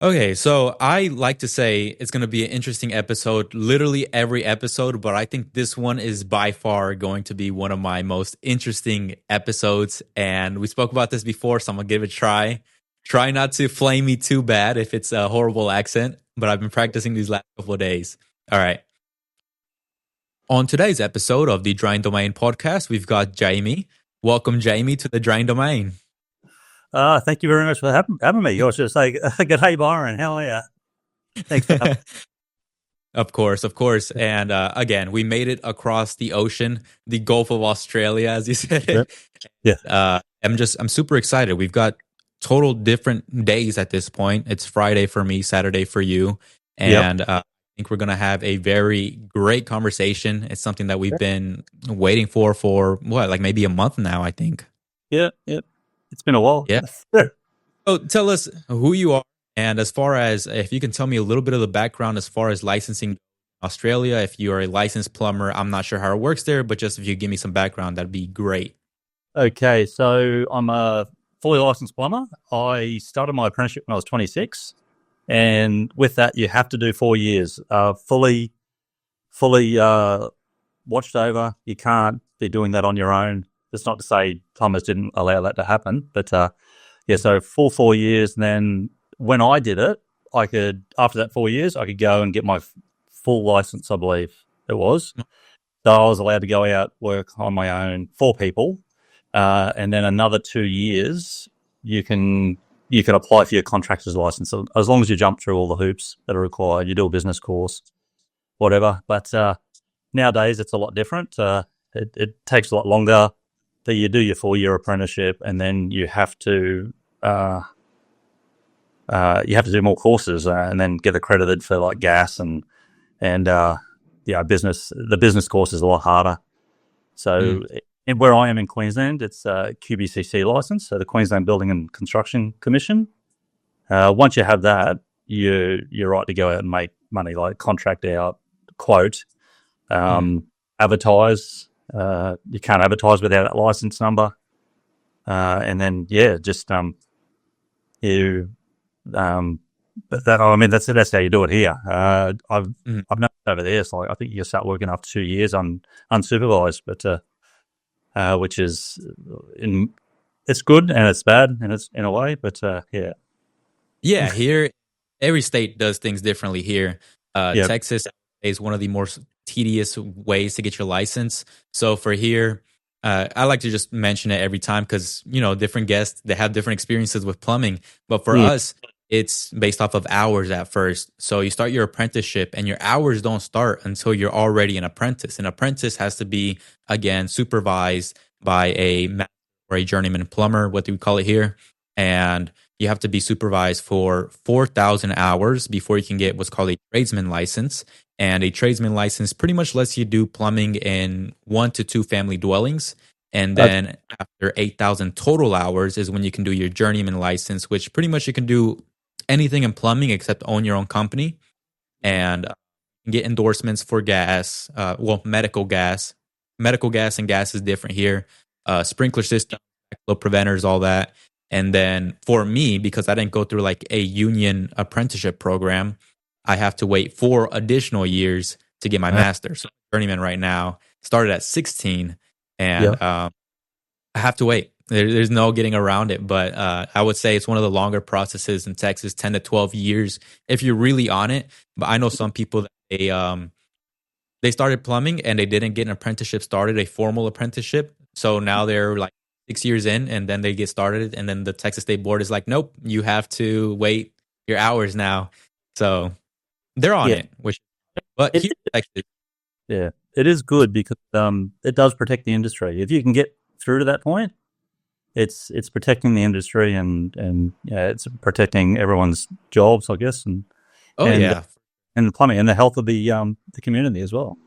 Okay, so I like to say it's going to be an interesting episode, literally every episode, but I think this one is by far going to be one of my most interesting episodes. And we spoke about this before, so I'm going to give it a try. Try not to flame me too bad if it's a horrible accent, but I've been practicing these last couple of days. All right. On today's episode of the Drawing Domain podcast, we've got Jamie. Welcome, Jamie, to the Drawing Domain. Thank you very much for having me. I was just like, good, hey, Byron, how are you? Thanks for having Of course, of course. And again, we made it across the ocean, the Gulf of Australia, as you me. said. Yeah. I'm super excited. We've got total different days at this point. It's Friday for me, Saturday for you. Yep. And I think we're going to have a very great conversation. It's something that we've been waiting for what, like maybe a month now, I think. Yeah. Yep. It's been a while. Yeah. So tell us who you are. And as far as if you can tell me a little bit of the background as far as licensing in Australia, if you are a licensed plumber, I'm not sure how it works there, but just if you give me some background, that'd be great. Okay, so I'm a fully licensed plumber. I started my apprenticeship when I was 26, and with that, you have to do 4 years, fully watched over. You can't be doing that on your own. That's not to say plumbers didn't allow that to happen, but yeah, so full 4 years. And then when I did it, I could, after that 4 years, I could go and get my full license, I believe it was. So I was allowed to go out, work on my own for people. And then another 2 years, you can apply for your contractor's license. So as long as you jump through all the hoops that are required, you do a business course, whatever. But nowadays, it's a lot different. It takes a lot longer. That you do your 4 year apprenticeship, and then you have to do more courses, and then get accredited for like gas and business. The business course is a lot harder. So where I am in Queensland, it's QBCC license, so the Queensland Building and Construction Commission. Once you have that, you're right to go out and make money, like contract out, quote, advertise. You can't advertise without that license number, and then but that, I mean, that's how you do it here. I've noticed over there, so I think you start working after 2 years unsupervised, but which is it's good and it's bad and it's in a way, but Yeah, here, every state does things differently here. Yep. Texas is one of the more tedious ways to get your license. So for here, I like to just mention it every time because, different guests, they have different experiences with plumbing. But for us, it's based off of hours at first. So you start your apprenticeship and your hours don't start until you're already an apprentice. An apprentice has to be, again, supervised by a master or a journeyman plumber, what do we call it here? And you have to be supervised for 4,000 hours before you can get what's called a tradesman license. And a tradesman license pretty much lets you do plumbing in 1 to 2 family dwellings. And then after 8,000 total hours is when you can do your journeyman license, which pretty much you can do anything in plumbing except own your own company and get endorsements for gas, medical gas. Medical gas and gas is different here. Sprinkler system, flow preventers, all that. And then for me, because I didn't go through like a union apprenticeship program, I have to wait 4 additional years to get my master's. So journeyman right now started at 16, and I have to wait. There's no getting around it. But I would say it's one of the longer processes in Texas, 10 to 12 years if you're really on it. But I know some people that they started plumbing and they didn't get an apprenticeship started, a formal apprenticeship. So now they're like 6 years in, and then they get started, and then the Texas State Board is like, nope, you have to wait your hours now. So they're on it. But here, actually, it is good because it does protect the industry. If you can get through to that point, it's protecting the industry and it's protecting everyone's jobs, I guess, and the plumbing and the health of the community as well.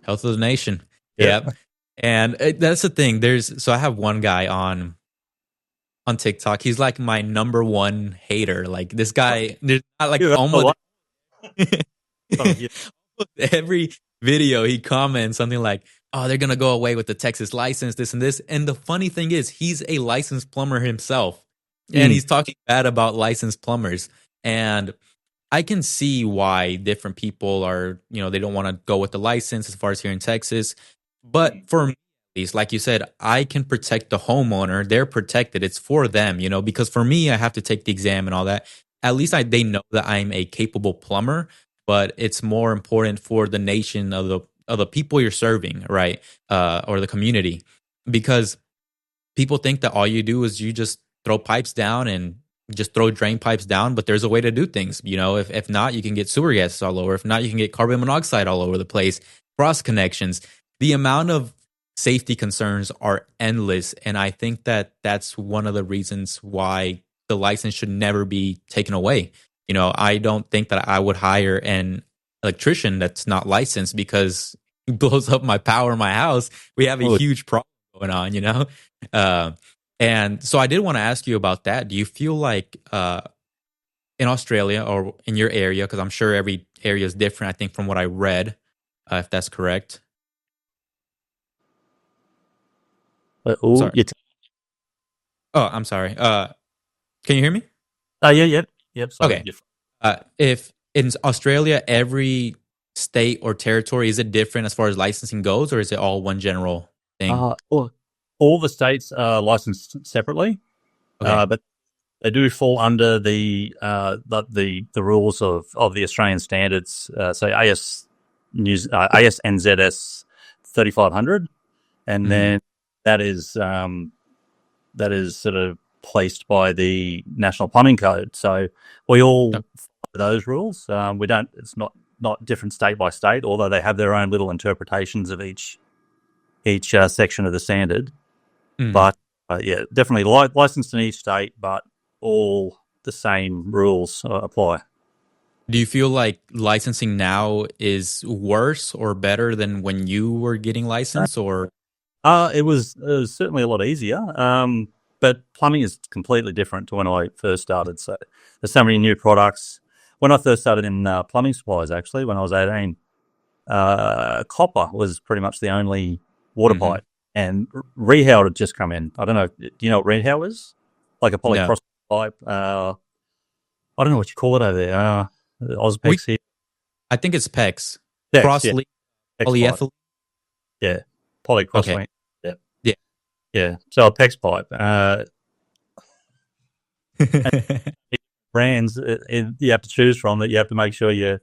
Health of the nation. Yeah. And that's the thing. So I have one guy on TikTok. He's like my number one hater. Like this guy, there's not like almost every video he comments something like, "Oh, they're gonna go away with the Texas license, this and this." And the funny thing is, he's a licensed plumber himself, and he's talking bad about licensed plumbers. And I can see why different people are, they don't want to go with the license as far as here in Texas. But for me, at least, like you said, I can protect the homeowner. They're protected. It's for them, because for me, I have to take the exam and all that. At least they know that I'm a capable plumber, but it's more important for the nation of the people you're serving, right? Or the community, because people think that all you do is you just throw pipes down and just throw drain pipes down, but there's a way to do things. If not, you can get sewer gases all over. If not, you can get carbon monoxide all over the place, cross connections. The amount of safety concerns are endless. And I think that that's one of the reasons why the license should never be taken away. I don't think that I would hire an electrician that's not licensed because he blows up my power in my house. We have a huge problem going on. Uh, and so I did want to ask you about that. Do you feel like in Australia or in your area, because I'm sure every area is different, I think from what I read, if that's correct. Oh, Sorry. Oh, I'm sorry. Can you hear me? Yep. Sorry. Okay. If in Australia, every state or territory, is it different as far as licensing goes, or is it all one general thing? All the states are licensed separately, Okay. but they do fall under the rules of the Australian standards. So ASNZS 3500, and then that is sort of policed by the National Plumbing Code. So we all follow those rules. We don't. It's not different state by state, although they have their own little interpretations of each section of the standard. But definitely licensed in each state, but all the same rules apply. Do you feel like licensing now is worse or better than when you were getting licensed, or? It was certainly a lot easier, but plumbing is completely different to when I first started. So there's so many new products. When I first started in plumbing supplies, actually, when I was 18, copper was pretty much the only water pipe. And Rehow had just come in. I don't know. Do you know what Rehow is? Like a polycross pipe. I don't know what you call it over there. Ozpex here. I think it's PEX. Cross-link. Polyethylene. Yeah. Polycross link. Okay. Yeah. So a PEX pipe. Brands you have to choose from that you have to make sure you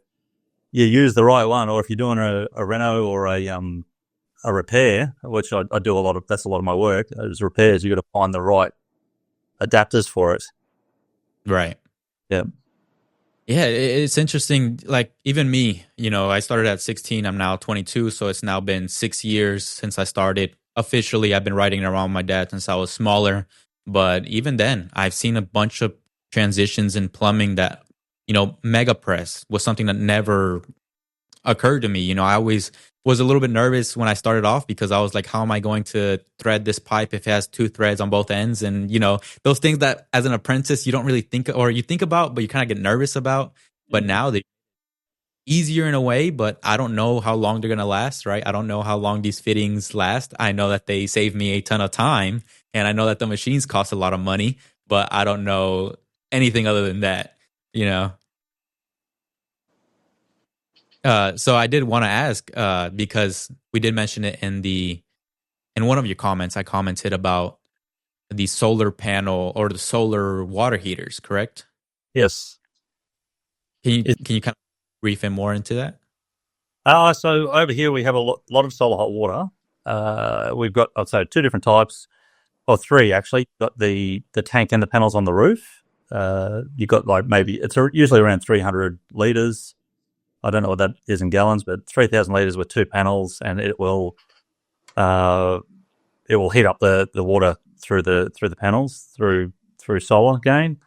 use the right one. Or if you're doing a reno or a repair, which I do a lot of, that's a lot of my work, is repairs. You got to find the right adapters for it. Right. Yeah. Yeah, it's interesting. Like even me, I started at 16. I'm now 22, so it's now been 6 years since I started. Officially, I've been riding around with my dad since I was smaller. But even then, I've seen a bunch of transitions in plumbing that, mega press was something that never occurred to me. I always was a little bit nervous when I started off because I was like, how am I going to thread this pipe if it has 2 threads on both ends? And, those things that as an apprentice, you don't really think, or you think about, but you kind of get nervous about. But now they're easier in a way, but I don't know how long they're going to last, right? I don't know how long these fittings last. I know that they save me a ton of time, and I know that the machines cost a lot of money, but I don't know anything other than that, So I did want to ask, because we did mention it in one of your comments. I commented about the solar panel or the solar water heaters, correct? Yes. Can you kind of brief in more into that? So over here we have a lot of solar hot water. We've got, I'd say, 2 different types, or 3 actually. You've got the tank and the panels on the roof. You've got it's usually around 300 litres. I don't know what that is in gallons, but 3,000 litres with 2 panels, and it will heat up the water through the panels through solar again.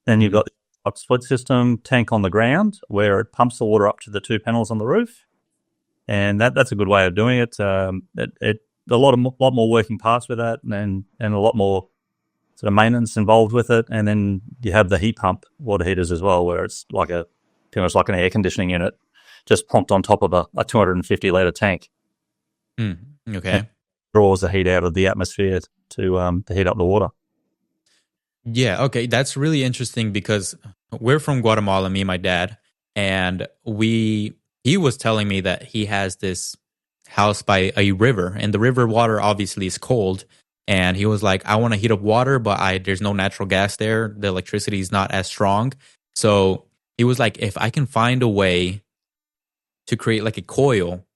Then you've got the split system tank on the ground where it pumps the water up to the 2 panels on the roof, and that's a good way of doing it. A lot more working parts with that, and a lot more sort of maintenance involved with it. And then you have the heat pump water heaters as well, where it's pretty much like an air conditioning unit, just pumped on top of a 250 litre tank. Okay. And draws the heat out of the atmosphere to heat up the water. Yeah, okay. That's really interesting because we're from Guatemala, me and my dad, and he was telling me that he has this house by a river, and the river water obviously is cold. And he was like, I want to heat up water, but I there's no natural gas there. The electricity is not as strong. So he was like, if I can find a way to create like a coil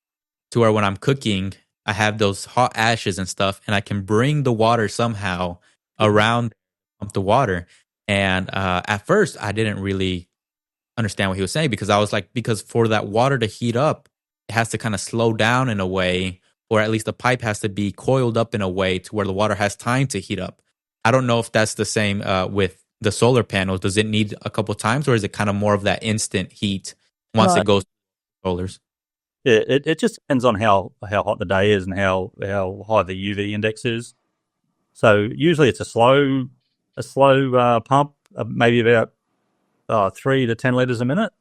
to where when I'm cooking, I have those hot ashes and stuff, and I can bring the water somehow around the water. And at first, I didn't really understand what he was saying because I was like, because for that water to heat up, it has to kind of slow down in a way, or at least the pipe has to be coiled up in a way to where the water has time to heat up. I don't know if that's the same with the solar panels. Does it need a couple times, or is it kind of more of that instant heat once No, it goes to solars? yeah, it just depends on how hot the day is and how high the UV index is. So usually it's a slow pump, maybe about 3 to 10 liters a minute,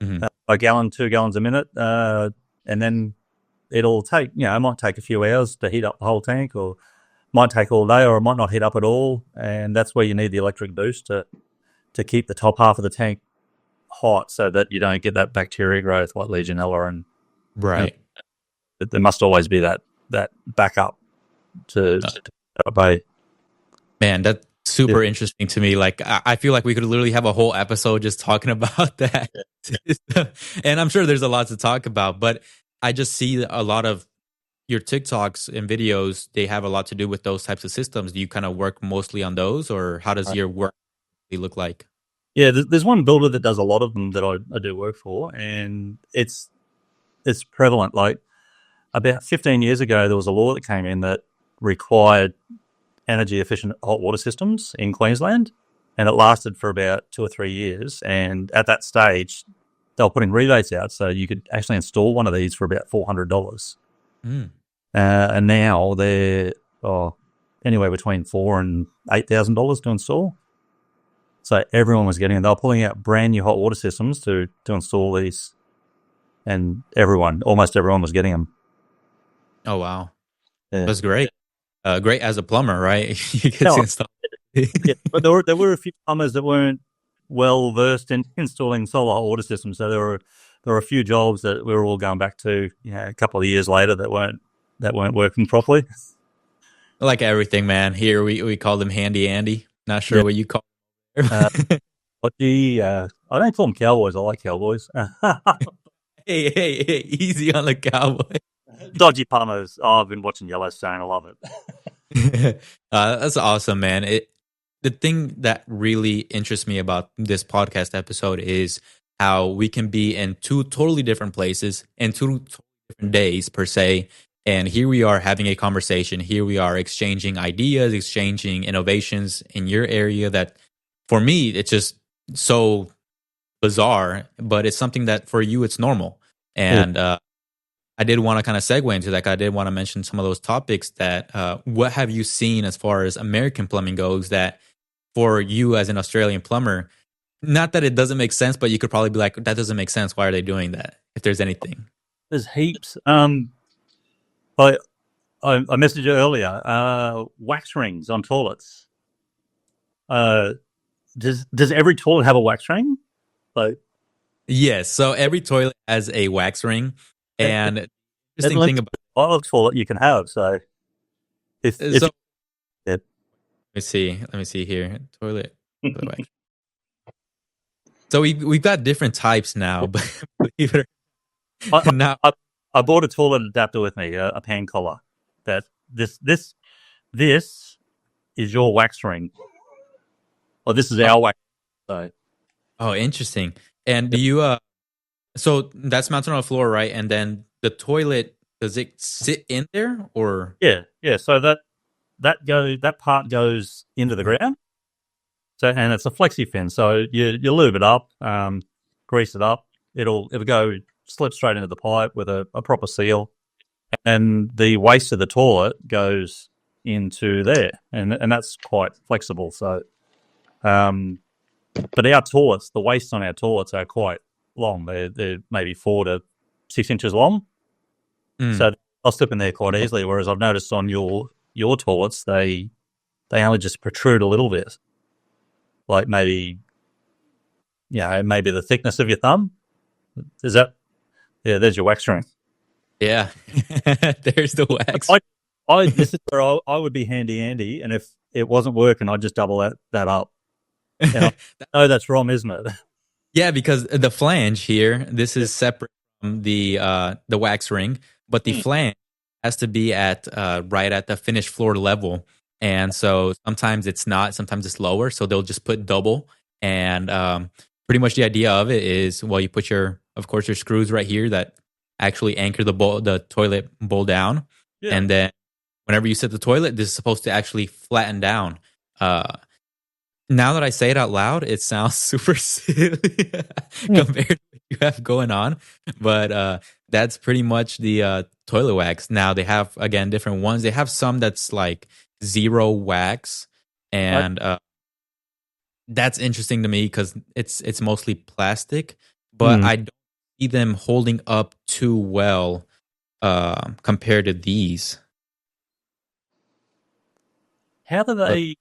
Mm-hmm. a gallon, 2 gallons a minute, and then it'll take, it might take a few hours to heat up the whole tank, or might take all day, or it might not heat up at all. And that's where you need the electric boost to keep the top half of the tank hot, so that you don't get that bacteria growth like Legionella, and Right. there must always be that backup to obey. Man, that's Yeah. super interesting to me. Like, I feel like we could literally have a whole episode just talking about that. And I'm sure there's a lot to talk about, but I just see a lot of your TikToks and videos. They have a lot to do with those types of systems. Do you kind of work mostly on those, or how does your work look like? Yeah, there's one builder that does a lot of them that I do work for, and it's prevalent. Like about 15 years ago, there was a law that came in that required energy efficient hot water systems in Queensland, and it lasted for about 2 or 3 years. And at that stage, they were putting rebates out, so you could actually install one of these for about $400. Mm. And now they're anywhere between $4,000 and $8,000 to install. So everyone was getting them. They were pulling out brand new hot water systems to install these, and almost everyone was getting them. Oh, wow. Yeah. That's great. Great as a plumber, right? You get to No, install. yeah, but there were a few plumbers that weren't well versed in installing solar hot water systems. So there were a few jobs that we were all going back to, a couple of years later, that weren't working properly. Like everything, man. Here we call them Handy Andy. Not sure Yeah. what you call Uh, them. I don't call them cowboys. I like cowboys. Hey, easy on the cowboy. Dodgy plumbers. Oh, I've been watching Yellowstone. I love it. That's awesome, man. The thing that really interests me about this podcast episode is how we can be in two totally different places and two totally different days per se. And here we are having a conversation. Here we are exchanging ideas, exchanging innovations in your area that for me, it's just so bizarre, but it's something that for you, it's normal. Yeah. And I did want to kind of segue into that. I did want to mention some of those topics that what have you seen as far as American plumbing goes that for you as an Australian plumber, not that it doesn't make sense, but you could probably be like, that doesn't make sense. Why are they doing that? If there's anything. There's heaps. I messaged you earlier. Wax rings on toilets. Does every toilet have a wax ring? Like, Yes. So every toilet has a wax ring. And the interesting limits thing about the toilet toilet you can have. So if so yeah. let me see here. Toilet wax. So we've got different types now, but believe it I, or not. I bought a toilet adapter with me, a pan collar. That this is your wax ring, or this is our wax. So Oh, interesting. And do you so that's mounted on the floor, right? And then the toilet, does it sit in there or yeah. So that part goes into the ground. So, and it's a flexi fin. So you lube it up, grease it up. It'll go slip straight into the pipe with a proper seal, and the waste of the toilet goes into there, and that's quite flexible. So, but our toilets, the waste on our toilets are quite long. They're maybe 4 to 6 inches long. Mm. So I'll slip in there quite easily. Whereas I've noticed on your toilets, they only just protrude a little bit, like maybe Yeah, maybe the thickness of your thumb. Is that? Yeah, there's your wax ring. Yeah, there's the wax. I, this is where I would be handy Andy, and if it wasn't working, I'd just double that up. And I know that's wrong, isn't it? Yeah, because the flange here, this Yeah. is separate from the wax ring, but the Hmm. flange has to be at right at the finished floor level. And so sometimes it's not, sometimes it's lower. So they'll just put double. And pretty much the idea of it is, well, you put your, of course, your screws right here that actually anchor the toilet bowl down. Yeah. And then whenever you set the toilet, this is supposed to actually flatten down. Uh, Now that I say it out loud, it sounds super silly compared to what you have going on. But that's pretty much the toilet wax. Now they have, again, different ones. They have some that's like zero wax, I, and that's interesting to me because it's mostly plastic. But hmm. I don't see them holding up too well compared to these. How do But they?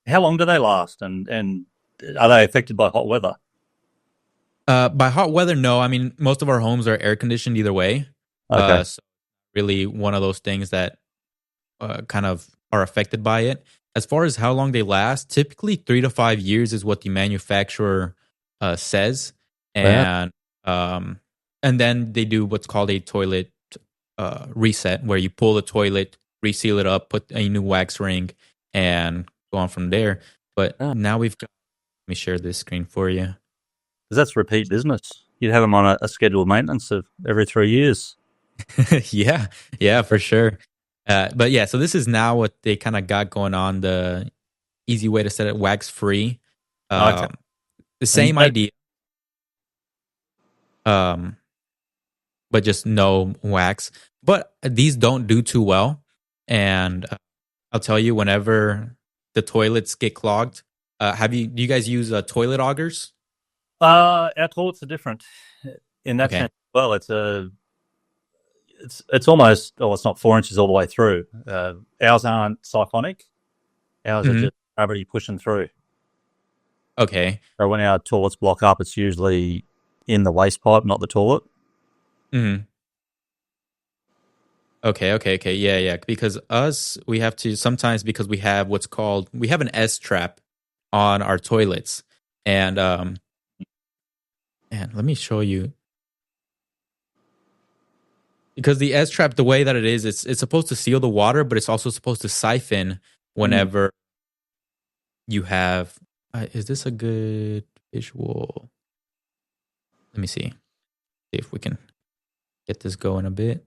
How long do they last? And are they affected by hot weather? by hot weather, no. I mean, most of our homes are air conditioned either way. Okay. So really one of those things that kind of are affected by it. As far as how long they last, typically 3 to 5 years is what the manufacturer says, Wow. um, and then they do what's called a toilet reset, where you pull the toilet, reseal it up, put a new wax ring, and go on from there. But Because now we've got. Let me share this screen for you. that's repeat business. You'd have them on a scheduled maintenance of every 3 years. Yeah, yeah, for sure. But yeah, so this is now what they kind of got going on. The easy way to set it wax free. Okay. Um, the And you same don't, idea, um, but just no wax. But these don't do too well. And I'll tell you, whenever the toilets get clogged, do you guys use toilet augers? our toilets are different in that Okay. sense. Well, it's almost, oh, it's not 4 inches all the way through. Ours aren't siphonic. Ours are Hmm. just gravity pushing through. Okay. So when our toilets block up, it's usually in the waste pipe, not the toilet. Hmm. Okay, okay, okay. Yeah, yeah. Because us, we have to sometimes because we have an S trap on our toilets. And and let me show you because the S trap, the way that it is, it's supposed to seal the water, but it's also supposed to siphon Mm. whenever you have. Is this a good visual? Let me see if we can get this going a bit.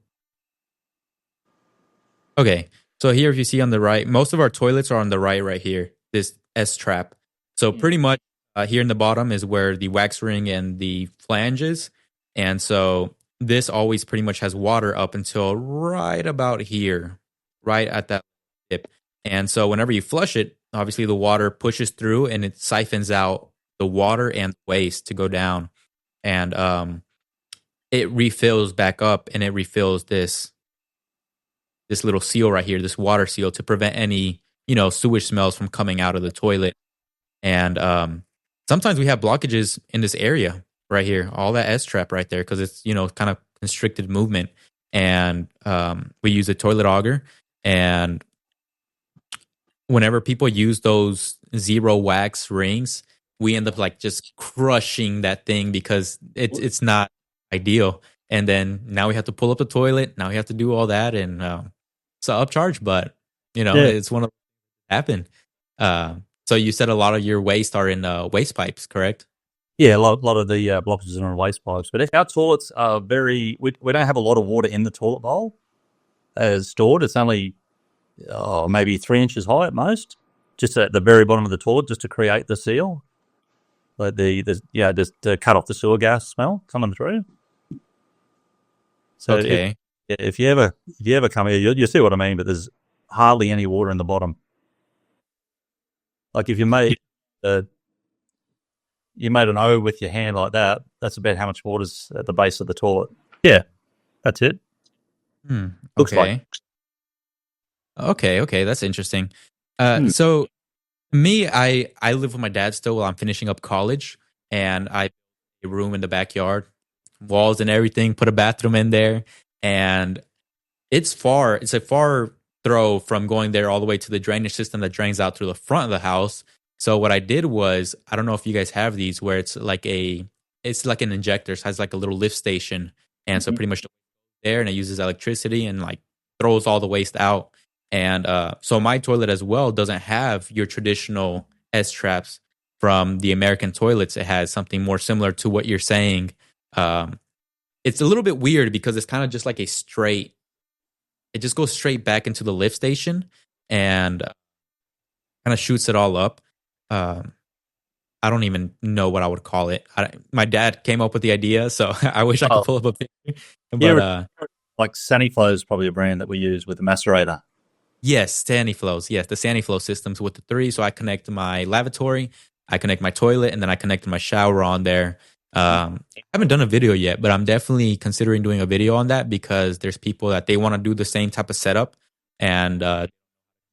Okay, so here, if you see on the right, most of our toilets are on the right here. This S trap. So pretty much here in the bottom is where the wax ring and the flange is, and so this always pretty much has water up until right about here, right at that tip. And so whenever you flush it, obviously the water pushes through and it siphons out the water and waste to go down, and it refills back up and it refills this little seal right here, this water seal, to prevent any sewage smells from coming out of the toilet. And sometimes we have blockages in this area right here, all that S trap right there, because it's kind of constricted movement. And we use a toilet auger, and whenever people use those zero wax rings, we end up like just crushing that thing because it's not ideal. And then now we have to pull up the toilet. Now we have to do all that, and it's an upcharge, but Yeah. it's one of happen. So you said a lot of your waste are in waste pipes, correct? Yeah, lot of the blockages are on waste pipes. But our toilets are we don't have a lot of water in the toilet bowl as stored. It's only maybe 3 inches high at most, just at the very bottom of the toilet, just to create the seal. Like just to cut off the sewer gas smell coming through. So Okay. if you ever come here, you see what I mean. But there's hardly any water in the bottom. Like if you made an O with your hand like that, that's about how much water's at the base of the toilet. Yeah, that's it. Hmm. Looks like. Okay. Okay. Okay. That's interesting. Hmm. So me, I live with my dad still while I'm finishing up college, and I a room in the backyard, walls and everything, put a bathroom in there, and it's far. It's a far throw from going there all the way to the drainage system that drains out through the front of the house. So what I did was, I don't know if you guys have these where it's like an injector, so it has like a little lift station, and so Mhm. pretty much there, and it uses electricity and like throws all the waste out. And so my toilet as well doesn't have your traditional S traps from the American toilets. It has something more similar to what you're saying. Um, it's a little bit weird because it's kind of just like a straight. It just goes straight back into the lift station and kind of shoots it all up. Um, I don't even know what I would call it. My dad came up with the idea, so I wish I could Oh, pull up a picture. But here, like Saniflow is probably a brand that we use with the macerator. yes, Saniflows. Yes, the Saniflow systems with the three. So I connect my lavatory, I connect my toilet, and then I connect my shower on there. I haven't done a video yet, but I'm definitely considering doing a video on that because there's people that they want to do the same type of setup and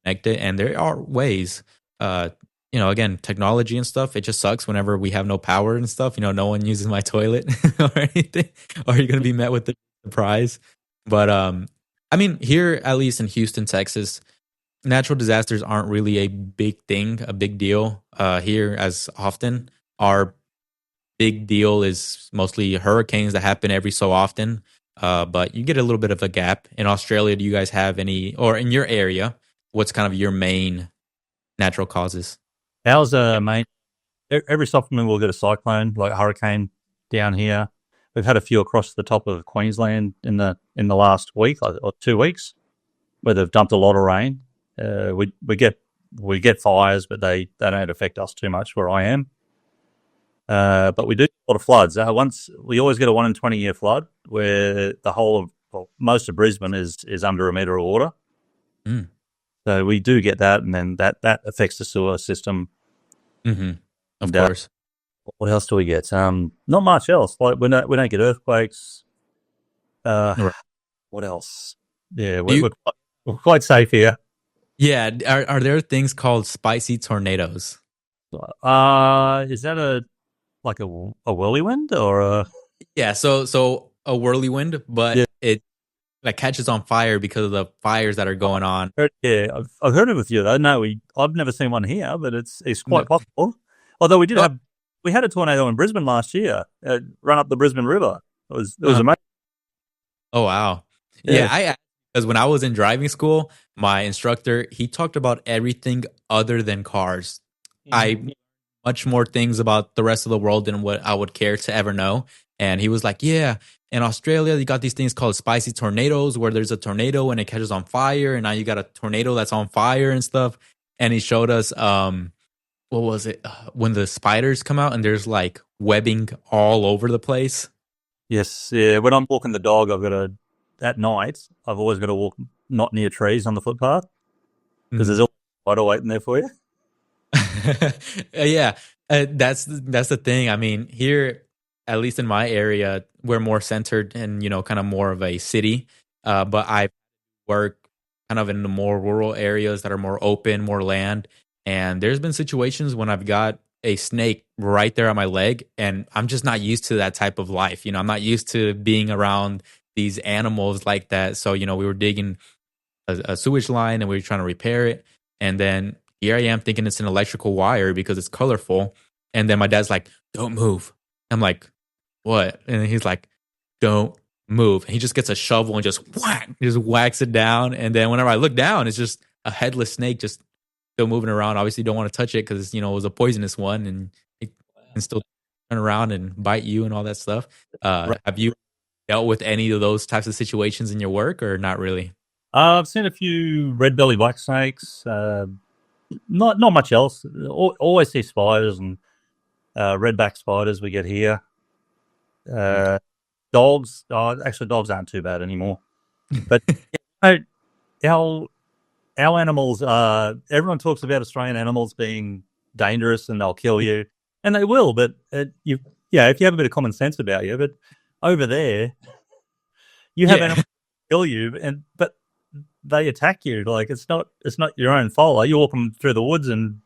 connect it. And there are ways. Uh, again, technology and stuff. It just sucks whenever we have no power and stuff. No one uses my toilet or anything, or you're gonna be met with the surprise. But I mean, here at least in Houston, Texas, natural disasters aren't really a big thing, a big deal here as often. Our big deal is mostly hurricanes that happen every so often. But you get a little bit of a gap. In Australia, do you guys have any, or in your area, what's kind of your main natural causes? Ours, mate, every so often we'll get a cyclone, like a hurricane down here. We've had a few across the top of Queensland in the last week or 2 weeks, where they've dumped a lot of rain. We get fires, but they don't affect us too much where I am. But we do get a lot of floods. Once we always get a 1 in 20 year flood where the whole of most of Brisbane is under a metre of water. Mm. So we do get that, and then that affects the sewer system. Mm-hmm. Of And course. what else do we get? Not much else. Like we don't get earthquakes. Uh, Right. what else? Yeah, Do we're, you, we're quite safe here. yeah. Are there things called spicy tornadoes? Is that a whirlwind or a? Yeah. So a whirlwind, Yeah, but it like catches on fire because of the fires that are going on. yeah. I've heard it with you though. No, I've never seen one here, but it's No. quite possible. Although Oh, we had a tornado in Brisbane last year, run up the Brisbane River. It was uh-huh. amazing. Oh wow. Yeah, Yeah. because when I was in driving school, my instructor, he talked about everything other than cars. I Mhm. much more things about the rest of the world than what I would care to ever know. And he was like, "Yeah, in Australia, you got these things called spicy tornadoes where there's a tornado and it catches on fire, and now you got a tornado that's on fire and stuff." And he showed us what was it? When the spiders come out and there's like webbing all over the place. Yes, yeah. When I'm walking the dog, at night, I've always got to walk not near trees on the footpath because there's Mhm. always a spider waiting there for you. Yeah, that's the thing. I mean, here, at least in my area, we're more centered and kind of more of a city. But I work kind of in the more rural areas that are more open, more land. And there's been situations when I've got a snake right there on my leg, and I'm just not used to that type of life. I'm not used to being around these animals like that. So we were digging a sewage line and we were trying to repair it. And then here I am thinking it's an electrical wire because it's colorful. And then my dad's like, "Don't move." I'm like, "What?" And he's like, "Don't move." And he just gets a shovel and just whack, just whacks it down. And then whenever I look down, it's just a headless snake just still moving around. Obviously, don't want to touch it because it was a poisonous one and it can still turn around and bite you and all that stuff. Right. Have you dealt with any of those types of situations in your work or not really? I've seen a few red-bellied black snakes. Not much else. Always see spiders and redback spiders we get here. Okay. Uh, dogs. Actually, dogs aren't too bad anymore. But you know, our animals. Everyone talks about Australian animals being dangerous and they'll kill you, and they will. But if you have a bit of common sense about you. But over there, you have Yeah. animals kill you, but they attack you. Like it's not your own fault. Like you're walking through the woods and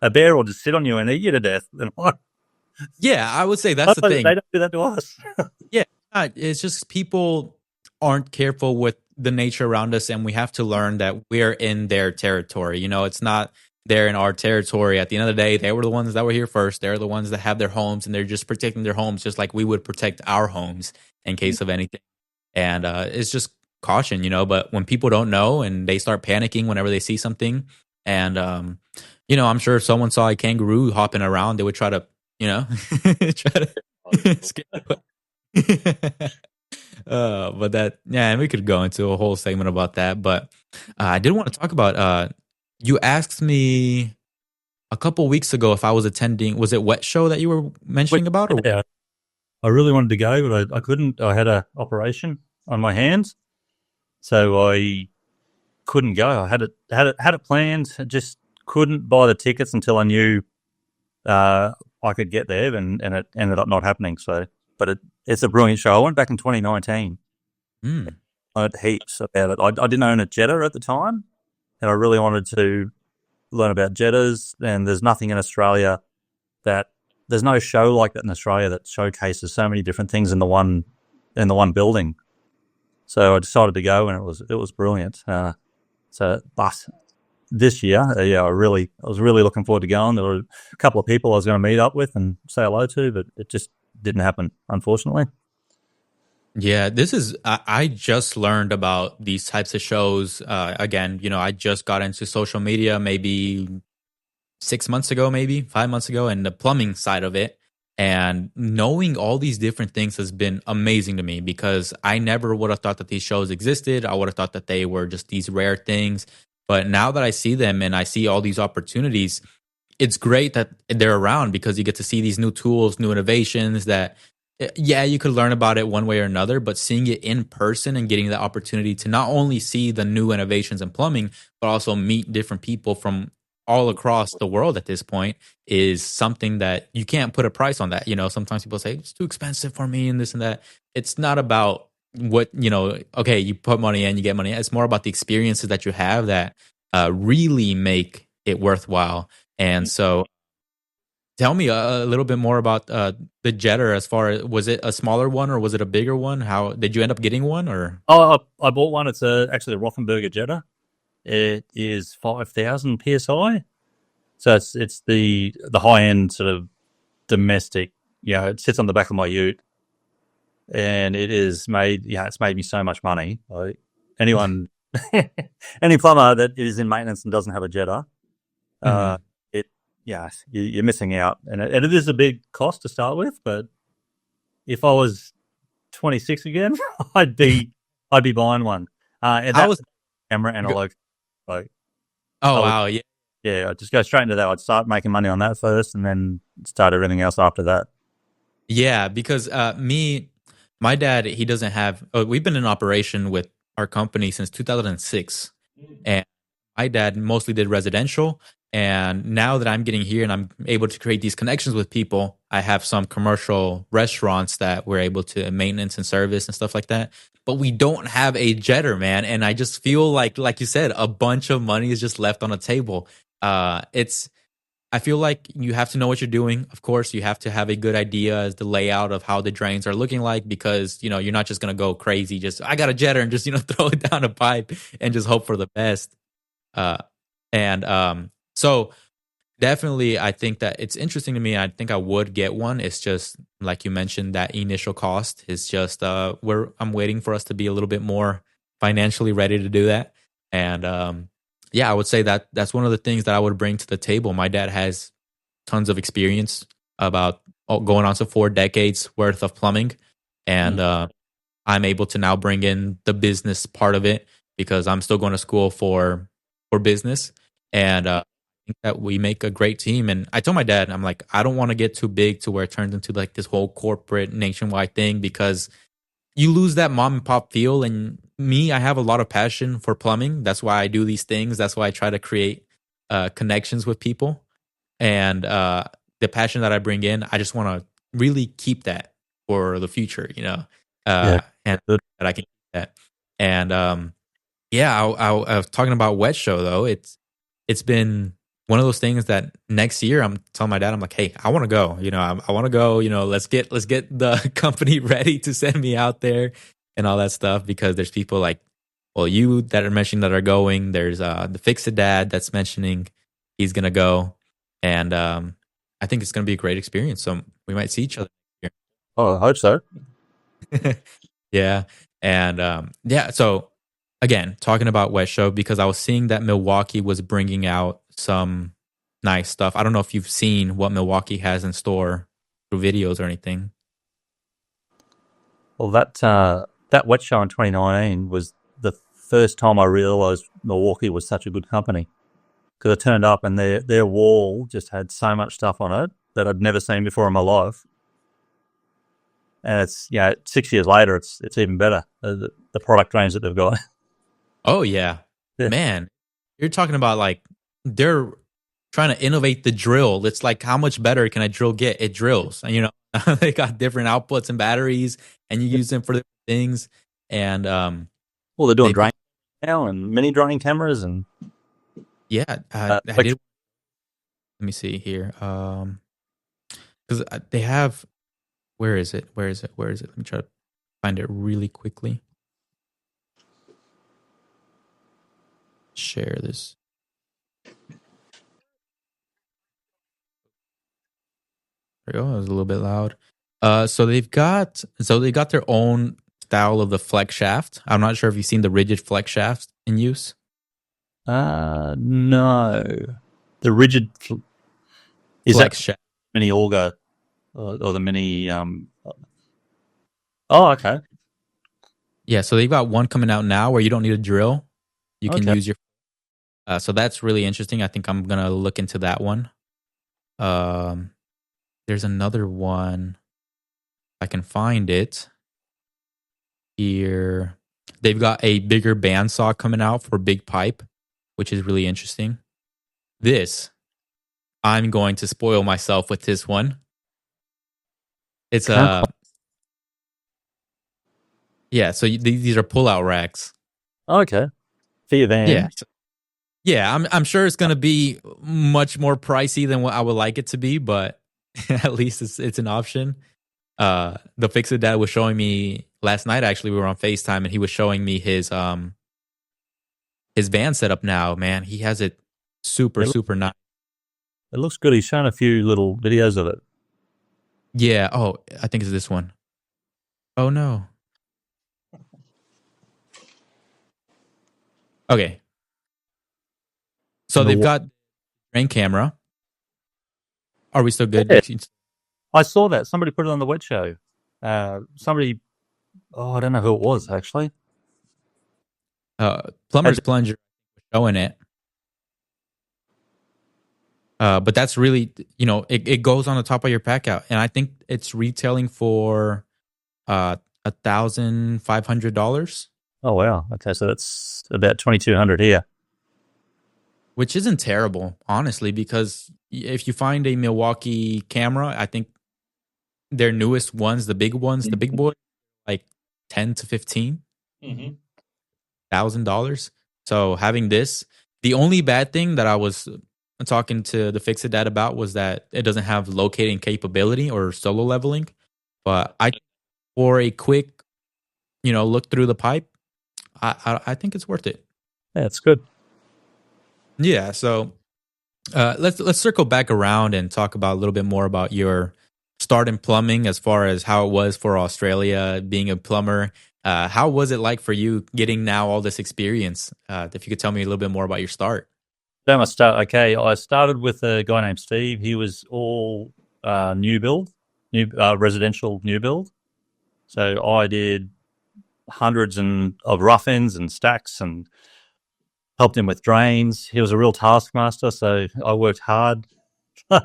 a bear will just sit on you and eat you to death. Yeah, I would say that's the They thing. don't do that to us. Yeah, it's just people aren't careful with the nature around us, and we have to learn that we're in their territory. You know, it's not they're in our territory. At the end of the day, they were the ones that were here first. They're the ones that have their homes, and they're just protecting their homes, just like we would protect our homes in case of anything. And it's just caution, you know. But when people don't know and they start panicking whenever they see something, and you know, I'm sure if someone saw a kangaroo hopping around, they would try to, you know, try to scare but that, yeah, and we could go into a whole segment about that. But I did want to talk about. You asked me a couple weeks ago if I was attending. Was it Wet Show that you were Wait, mentioning about, or yeah, I really wanted to go, but I couldn't. I had a operation on my hands, so I couldn't go. I had it planned. I just couldn't buy the tickets until I knew I could get there, and it ended up not happening. So, but it's a brilliant show. I went back in 2019. mm, I heard heaps about it. I didn't own a Jetta at the time, and I really wanted to learn about Jettas. And there's nothing in Australia that there's no show like that in Australia that showcases so many different things in the one building. So I decided to go, and it was brilliant. But this year, yeah, I was really looking forward to going. There were a couple of people I was going to meet up with and say hello to, but it just didn't happen, unfortunately. yeah, this is. I just learned about these types of shows. Again, you know, I just got into social media maybe 6 months ago, maybe 5 months ago, and the plumbing side of it. And knowing all these different things has been amazing to me because I never would have thought that these shows existed. I would have thought that they were just these rare things. But now that I see them and I see all these opportunities, it's great that they're around because you get to see these new tools, new innovations that, yeah, you could learn about it one way or another, but seeing it in person and getting the opportunity to not only see the new innovations in plumbing, but also meet different people from all across the world at this point is something that you can't put a price on that. You know, sometimes people say it's too expensive for me and this and that. It's not about what, you know, okay, you put money in, you get money. It's more about the experiences that you have that really make it worthwhile. And so tell me a little bit more about the Jetter. As far as, was it a smaller one or was it a bigger one? How did you end up getting one? Or I bought one. It's actually a Rothenberger Jetta. It is 5,000 psi, so it's the high end sort of domestic. Yeah, it sits on the back of my Ute, and it is made. Yeah, it's made me so much money. Anyone, any plumber that is in maintenance and doesn't have a Jetta, uh, Mhm. it yeah, you're missing out, and it is a big cost to start with. But if I was 26 again, I'd be buying one. And I that was, camera and a local. Like oh I would, wow, yeah. yeah, I'd just go straight into that. I'd start making money on that first, and then start everything else after that. Yeah, because my dad, he doesn't have. We've been in operation with our company since 2006, and my dad mostly did residential. And now that I'm getting here and I'm able to create these connections with people, I have some commercial restaurants that we're able to maintenance and service and stuff like that. But we don't have a jetter, man. And I just feel like you said, a bunch of money is just left on the table. It's I feel like you have to know what you're doing. Of course, you have to have a good idea as the layout of how the drains are looking like because, you know, you're not just going to go crazy. Just, I got a jetter and just, you know, throw it down a pipe and just hope for the best. Uh, and so definitely, I think that it's interesting to me. I think I would get one. It's just like you mentioned, that initial cost is just where I'm waiting for us to be a little bit more financially ready to do that. And yeah, I would say that that's one of the things that I would bring to the table. My dad has tons of experience about going on to 4 decades worth of plumbing, and Mm. I'm able to now bring in the business part of it because I'm still going to school for business, and I think that we make a great team. And I told my dad, I'm like, I don't want to get too big to where it turns into like this whole corporate nationwide thing because you lose that mom and pop feel. And me, I have a lot of passion for plumbing. That's why I do these things. That's why I try to create connections with people. And the passion that I bring in, I just want to really keep that for the future, you know, Yeah, and good. that I can keep that. And yeah, I was talking about Wet Show though. It's been one of those things that next year I'm telling my dad, I'm like, hey, I want to go. I want to go. Let's get the company ready to send me out there and all that stuff because there's people like, well, you that are mentioning that are going. There's the Fix It Dad that's mentioning he's gonna go, and I think it's gonna be a great experience. So we might see each other Oh, I hope so. here. Yeah, and yeah. So again, talking about West Show because I was seeing that Milwaukee was bringing out some nice stuff. I don't know if you've seen what Milwaukee has in store through videos or anything. Well, that wet show in 2019 was the first time I realised Milwaukee was such a good company because I turned up and their wall just had so much stuff on it that I'd never seen before in my life. And it's 6 years later, it's even better the product range that they've got. Oh yeah, Yeah. man, you're talking about like they're trying to innovate the drill. It's like how much better can a drill get? It drills, and they got different outputs and batteries, and you use them for different things. And Well, they're doing they drain now and mini drain cameras and yeah, I did. Let me see here, because they have. Where is it? Where is it? Where is it? Let me try to find it really quickly. Share this. There we go. It was a little bit loud. So they got their own style of the flex shaft. I'm not sure if you've seen the rigid flex shaft in use. no, the rigid is that Flex shaft. mini auger or the mini Oh, okay. Yeah, so they've got one coming out now where you don't need a drill. You can Okay. use your. So that's really interesting. I think I'm gonna look into that one. Um, there's another one. I can find it here. They've got a bigger bandsaw coming out for big pipe, which is really interesting. This, I'm going to spoil myself with this one. It's Huh? a yeah. So these are pull-out racks. Okay. For your Yeah, van. yeah. I'm sure it's gonna be much more pricey than what I would like it to be, but at least it's an option. The Fix It Dad was showing me last night. Actually, we were on FaceTime, and he was showing me his van setup now. Man, he has it super It, super nice. it looks good. He's shown a few little videos of it. Yeah. Oh, I think it's this one. Oh no. Okay. So they've Milwaukee. got drain camera. Are we still good? Yeah, I saw that. Somebody put it on the wet show. Somebody, I don't know who it was actually. Plumber's plunger showing it. But that's really, it goes on the top of your pack out, and I think it's retailing for $1,500, Oh wow. Okay, so that's about 2,200 here. which isn't terrible, honestly, because if you find a Milwaukee camera, I think their newest ones, the big boys, like 10 to 15 $1,000. So having this, the only bad thing that I was talking to the Fix It Dad about was that it doesn't have locating capability or solo leveling. But for a quick, look through the pipe, I think it's worth it. Yeah, it's good. Yeah. So let's circle back around and talk about a little bit more about your start in plumbing, as far as how it was for Australia being a plumber. How was it like for you getting now all this experience? If you could tell me a little bit more about your start. Then I start. Okay, I started with a guy named Steve. He was all new build, new residential new build. So I did hundreds of rough ends and stacks and helped him with drains. He was a real taskmaster, so I worked hard. So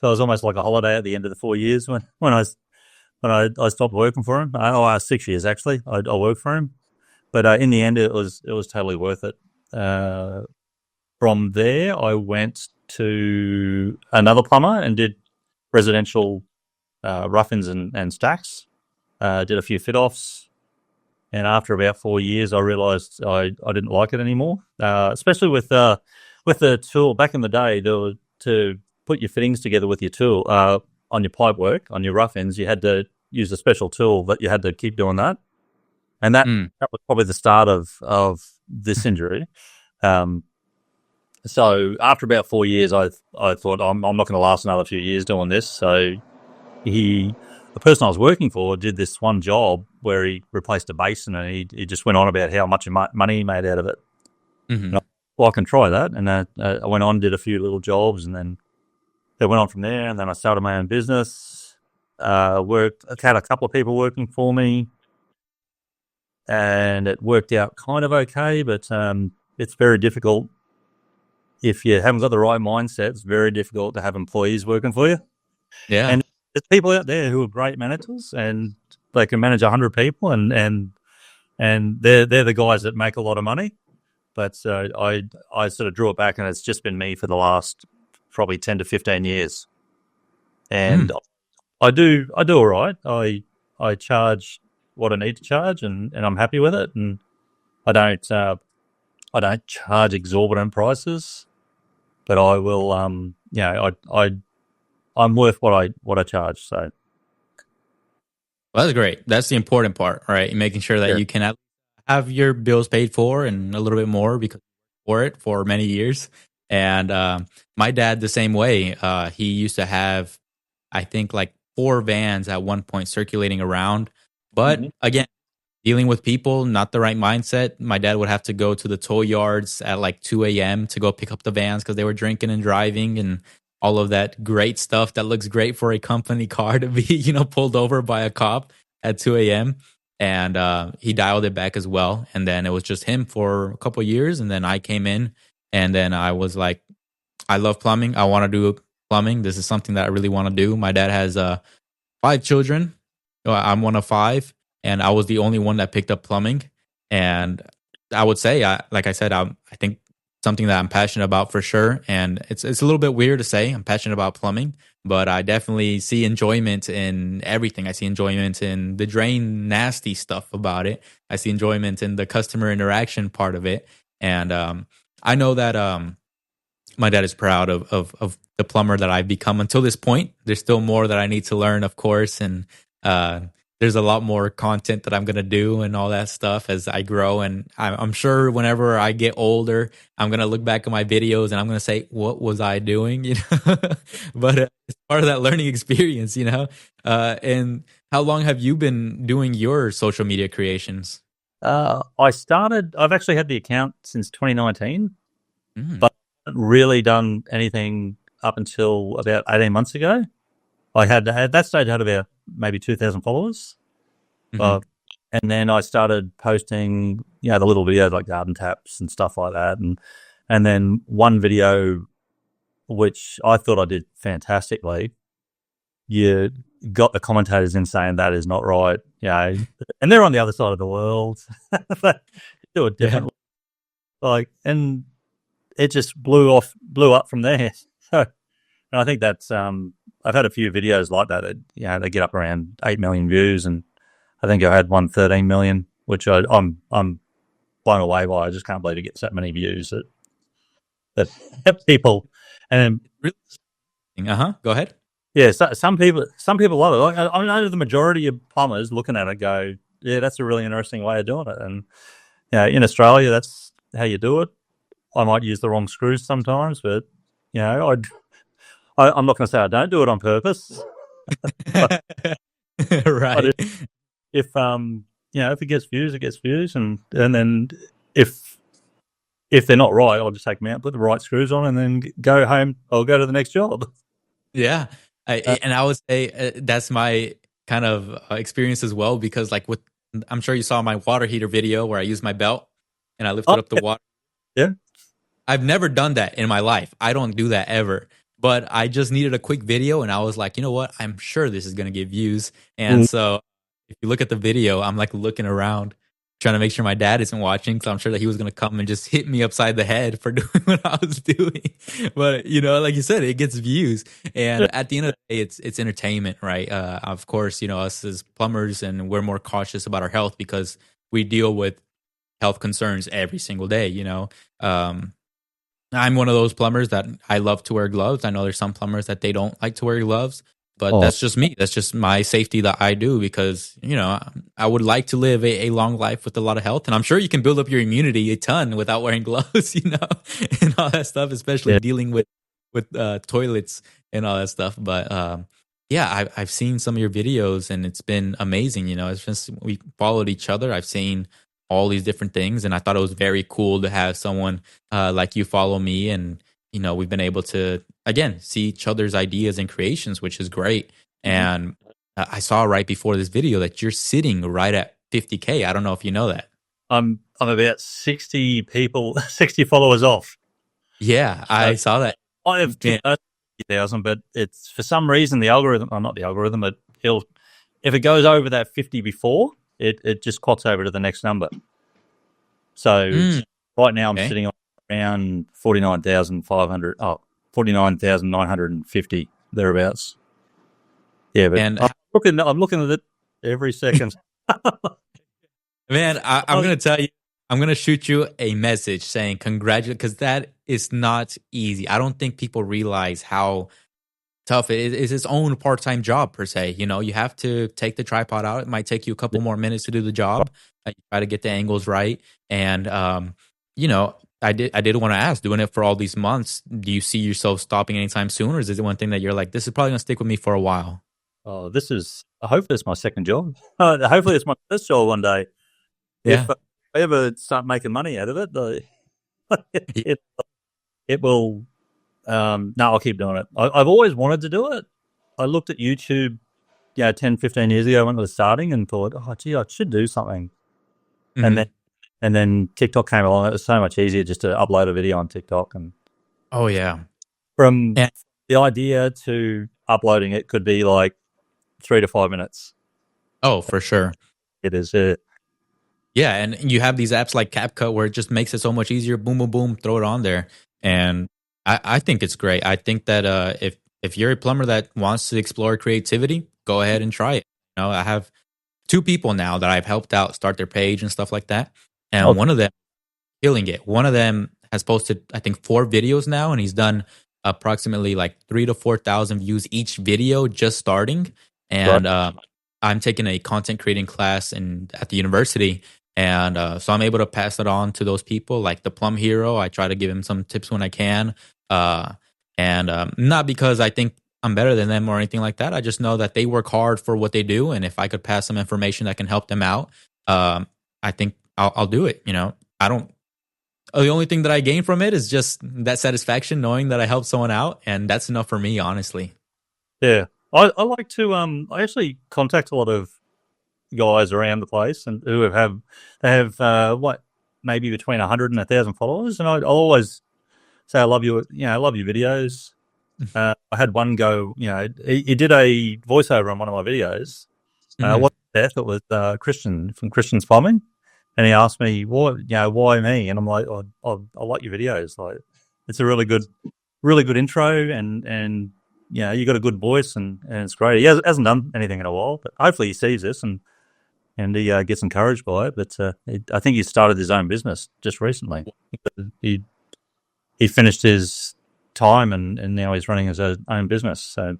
it was almost like a holiday at the end of the 4 years when I stopped working for him. 6 years actually. I worked for him, but in the end, it was totally worth it. From there, I went to another plumber and did residential rough-ins and stacks. Did a few fit-offs. And after about 4 years, I realised I didn't like it anymore, especially with with the tool back in the day, to put your fittings together with your tool on your pipe work on your rough ends, you had to use a special tool that you had to keep doing that, and Mm. that was probably the start of this injury. Um, so after about 4 years, I thought I'm not going to last another few years doing this. So the person I was working for did this one job where he replaced a basin, and he just went on about how much money he made out of it. And Hmm. well, I can try that. And I went on, did a few little jobs, and then it went on from there. And then I started my own business. I had a couple of people working for me, and it worked out kind of okay. But it's very difficult if you haven't got the right mindset. It's very difficult to have employees working for you. Yeah. And there's people out there who are great managers, and they can manage 100 people, and they're the guys that make a lot of money. But I sort of drew it back, and it's just been me for the last probably 10 to 15 years. And Mm. I do all right. I charge what I need to charge, and I'm happy with it. And I don't I don't charge exorbitant prices, but I will I'm worth what I charge. So Well, that's great. That's the important part, right? Making sure that yeah. you can have your bills paid for and a little bit more because for it for many years. And my dad, the same way. He used to have, I think, like 4 vans at one point circulating around. But Mm-hmm. again, dealing with people, not the right mindset. My dad would have to go to the tow yards at like 2 a.m. to go pick up the vans because they were drinking and driving and all of that great stuff that looks great for a company car to be, pulled over by a cop at 2 a.m. And he dialed it back as well. And then it was just him for a couple of years. And then I came in and then I was like, I love plumbing. I want to do plumbing. This is something that I really want to do. My dad has 5 children. I'm one of 5, and I was the only one that picked up plumbing. And I would say, like I said, I think something that I'm passionate about for sure. And it's a little bit weird to say I'm passionate about plumbing, but I definitely see enjoyment in everything. I see enjoyment in the drain nasty stuff about it. I see enjoyment in the customer interaction part of it. And I know that my dad is proud of the plumber that I've become until this point. There's still more that I need to learn, of course, and uh, there's a lot more content that I'm gonna do and all that stuff as I grow. And I'm sure whenever I get older, I'm gonna look back at my videos and I'm gonna say, "What was I doing?" But it's part of that learning experience, And how long have you been doing your social media creations? I've actually had the account since 2019, Mm, but I haven't really done anything up until about 18 months ago. I had at that stage I had about maybe 2,000 followers, hmm. uh, and then I started posting, the little videos like garden taps and stuff like that, and then one video which I thought I did fantastically. You got the commentators in saying that is not right, and they're on the other side of the world, but do it Yeah. differently. And it just blew up from there. So, and I think that's I've had a few videos like that. They get up around 8 million views, and I think I had one 13 million, which I'm blown away by. I just can't believe it gets that many views. That people, and Really? Uh-huh. Go ahead. yeah, so, some people love it. Like, I know the majority of plumbers looking at it go, yeah, that's a really interesting way of doing it. And in Australia, that's how you do it. I might use the wrong screws sometimes, but I'm not going to say I don't do it on purpose. But, but Right. if it gets views, it gets views, and then if if they're not right, I'll just take them out, put the right screws on, and then go home. I'll go to the next job. Yeah. Uh, And I would say that's my kind of experience as well because I'm sure you saw my water heater video where I used my belt and I lifted oh up the water. yeah, I've never done that in my life. I don't do that ever. But I just needed a quick video and I was like, you know what? I'm sure this is going to get views. And mm, so if you look at the video, I'm like looking around trying to make sure my dad isn't watching because I'm sure that he was going to come and just hit me upside the head for doing what I was doing. But, like you said, it gets views. yeah, And at the end of the day, it's entertainment, right? Of course, us as plumbers and we're more cautious about our health because we deal with health concerns every single day. Um, I'm one of those plumbers that I love to wear gloves. I know there's some plumbers that they don't like to wear gloves, but Oh, that's just me. That's just my safety that I do because, I would like to live a long life with a lot of health. And I'm sure you can build up your immunity a ton without wearing gloves, and all that stuff, especially yeah. dealing with toilets and all that stuff. But yeah, I've seen some of your videos and it's been amazing. It's just we followed each other. I've seen all these different things, and I thought it was very cool to have someone like you follow me, and we've been able to again see each other's ideas and creations, which is great. Mhm. And I saw right before this video that you're sitting right at 50K. I don't know if you know that. I'm about 60 people, 60 followers off. Yeah, I saw that. I have Yeah. 2,000, but it's for some reason the algorithm, or not the algorithm, but if it goes over that 50 before, it just clocks over to the next number. So right now I'm Okay. sitting on around 49,500, 49,950 thereabouts. Yeah, but And I'm looking at it every second. man, I'm gonna tell you, I'm gonna shoot you a message saying congratulate, because that is not easy. I don't think people realize how tough it is. It's its own part-time job per se. You have to take the tripod out. It might take you a couple more minutes to do the job. You try to get the angles right, and I did want to ask, doing it for all these months, do you see yourself stopping anytime soon, or is it one thing that you're like, this is probably gonna stick with me for a while? Oh, hopefully it's my second job. Hopefully it's my first job one day. Yeah. If I ever start making money out of it, it, it will. No, I'll keep doing it. I've always wanted to do it. I looked at YouTube, 10, 15 years ago when I was starting and thought, oh, gee, I should do something. And Mhm. then TikTok came along. It was so much easier just to upload a video on TikTok. And Oh yeah. from And the idea to uploading it could be like 3 to 5 minutes. oh, for sure. It is. Yeah, and you have these apps like CapCut where it just makes it so much easier. Boom, boom, boom, throw it on there, and I think it's great. I think that if you're a plumber that wants to explore creativity, go ahead and try it. I have two people now that I've helped out start their page and stuff like that, and Okay. one of them killing it. One of them has posted, I think, 4 videos now, and he's done approximately like 3 to 4 thousand views each video just starting. Right. And I'm taking a content creating class at the university, and so I'm able to pass it on to those people, like the Plum Hero. I try to give him some tips when I can, and not because I think I'm better than them or anything like that. I just know that they work hard for what they do, and if I could pass some information that can help them out, I think I'll do it. I don't. The only thing that I gain from it is just that satisfaction knowing that I helped someone out, and that's enough for me, honestly. Yeah. I like to I actually contact a lot of guys around the place and who they have what, maybe between 100 and 1,000 followers, and I'll always say I love I love your videos. I had one go, he did a voiceover on one of my videos. Mhm. What Death? It was Christian from Christian's Plumbing, and he asked me why me, and I'm like, I like your videos. Like, it's a really good intro, and you got a good voice, and it's great. He hasn't done anything in a while, but hopefully he sees this and he gets encouraged by it. But I think he started his own business just recently. He he finished his time and now he's running his own business. So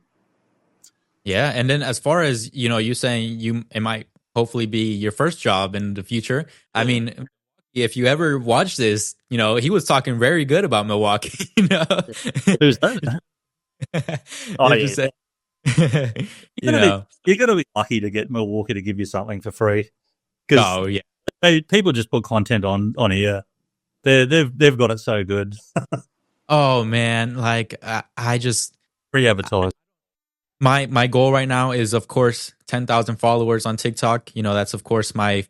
Yeah, and then as far as you saying it might hopefully be your first job in the future. I mean, if you ever watch this, he was talking very good about Milwaukee. who's that? Oh It's yeah, just saying, you you gotta be know. you gotta be lucky to get Milwaukee to give you something for free because Oh yeah. people just put content on here. They've got it so good. Oh man, like I just Free advertised. my goal right now is of course 10,000 followers on TikTok. That's of course my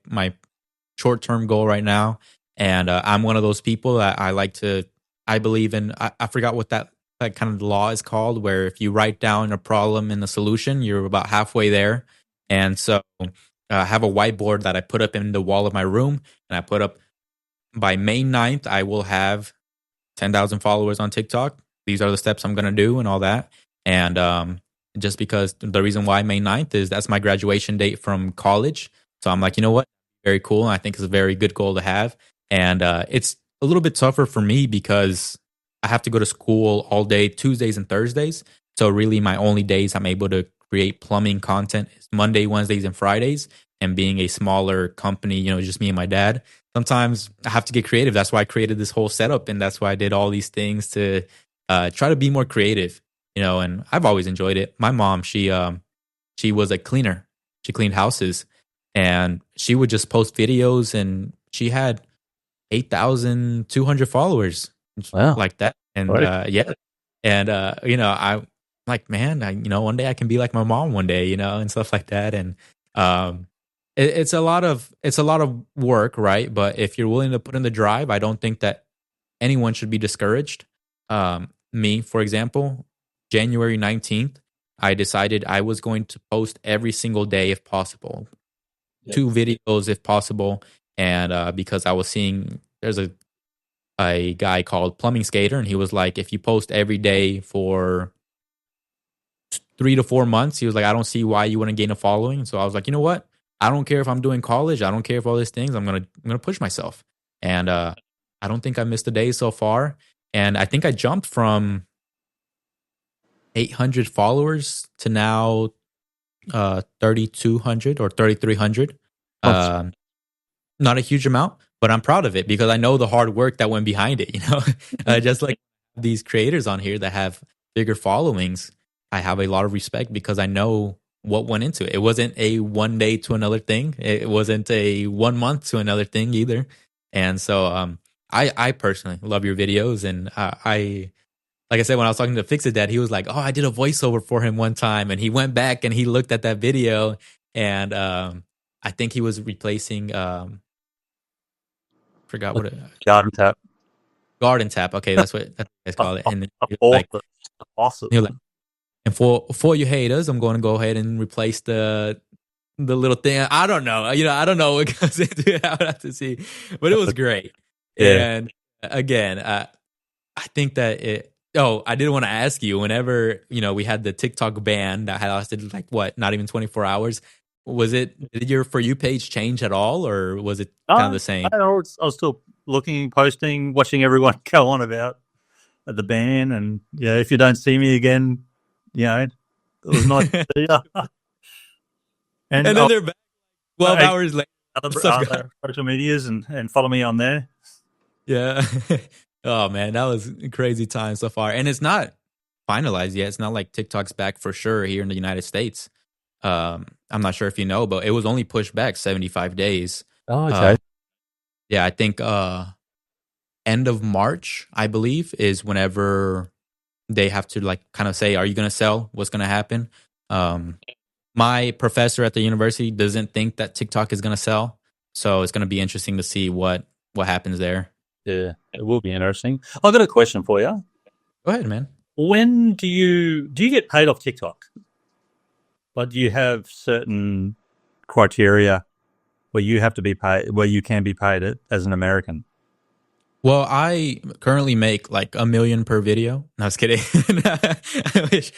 short term goal right now, and I'm one of those people that I like to. I believe in. I forgot what that kind of law is called, where if you write down a problem and the solution, you're about halfway there. And so I have a whiteboard that I put up in the wall of my room, and I put up by May 9th, I will have 10,000 followers on TikTok. These are the steps I'm going to do and all that. And just because the reason why May 9th is that's my graduation date from college. So I'm like, you know what? Very cool. And I think it's a very good goal to have. And it's a little bit tougher for me because I have to go to school all day Tuesdays and Thursdays. So really, my only days I'm able to create plumbing content is Monday, Wednesdays, and Fridays. And being a smaller company, just me and my dad, sometimes I have to get creative. That's why I created this whole setup, and that's why I did all these things to try to be more creative. And I've always enjoyed it. My mom, she was a cleaner. She cleaned houses, and she would just post videos, and she had 8,200 followers Wow. like that. And Right. yeah. And I'm like, man, one day I can be like my mom one day, and stuff like that. And um it's a lot of work, right? But if you're willing to put in the drive, I don't think that anyone should be discouraged. Me, for example, January 19th, I decided I was going to post every single day if possible, Yep. 2 videos if possible. And because I was seeing there's a guy called Plumbing Skater, and he was like, if you post every day for 3 to 4 months, he was like, I don't see why you wouldn't gain a following. So I was like, you know what? I don't care if I'm doing college. I don't care if all these things. I'm gonna push myself. And I don't think I missed a day so far. And I think I jumped from 800 followers to now 3,200 or 3,300. Oh, Not a huge amount, but I'm proud of it because I know the hard work that went behind it. Just like these creators on here that have bigger followings, I have a lot of respect because I know what went into it. It wasn't a one day to another thing. It wasn't a 1 month to another thing either. And so, I personally love your videos, and like I said, when I was talking to Fix It Dad, he was like, "Oh, I did a voiceover for him one time," and he went back and he looked at that video, and I think he was replacing forgot what garden tap. garden tap. Okay, that's what they call it. And then I he was bought like, it. Awesome. he was like, and for you haters, I'm going to go ahead and replace the little thing. I don't know. I don't know what goes into it. I would have to see, but it was great. Yeah. And again, I think that it. Oh, I did want to ask you. Whenever we had the TikTok ban that had lasted like what, not even 24 hours. Did your For You page change at all, or was it kind of the same? I was still looking, posting, watching everyone go on about the ban, and yeah, if you don't see me again, it was nice to see you. And And then they're back 12 I, hours later. other social medias and follow me on there. Yeah. Oh man, that was a crazy time so far. And it's not finalized yet. It's not like TikTok's back for sure here in the United States. I'm not sure if you know, but it was only pushed back 75 days. Oh, Uh, okay. yeah, I think end of March, I believe, is whenever they have to like kind of say, are you going to sell? What's going to happen? My professor at the university doesn't think that TikTok is going to sell. So it's going to be interesting to see what happens there. Yeah, it will be interesting. I've got a question for you. Go ahead, man. When do you get paid off TikTok? But do you have certain criteria where you have to be paid, where you can be paid it as an American? Well, I currently make like $1 million per video. No, I was kidding. I wish.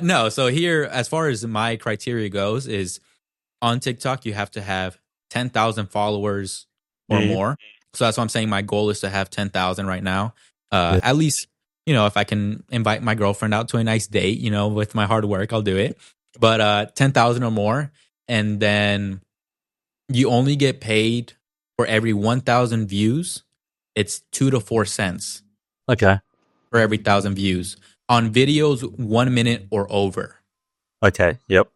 No, so here, as far as my criteria goes, is on TikTok, you have to have 10,000 followers or Yeah. more. So that's why I'm saying my goal is to have 10,000 right now. Yeah. At least, if I can invite my girlfriend out to a nice date, with my hard work, I'll do it. But 10,000 or more. And then you only get paid for every 1,000 views. It's 2 to 4 cents Okay. for every 1,000 views on videos 1 minute or over. Okay. Yep.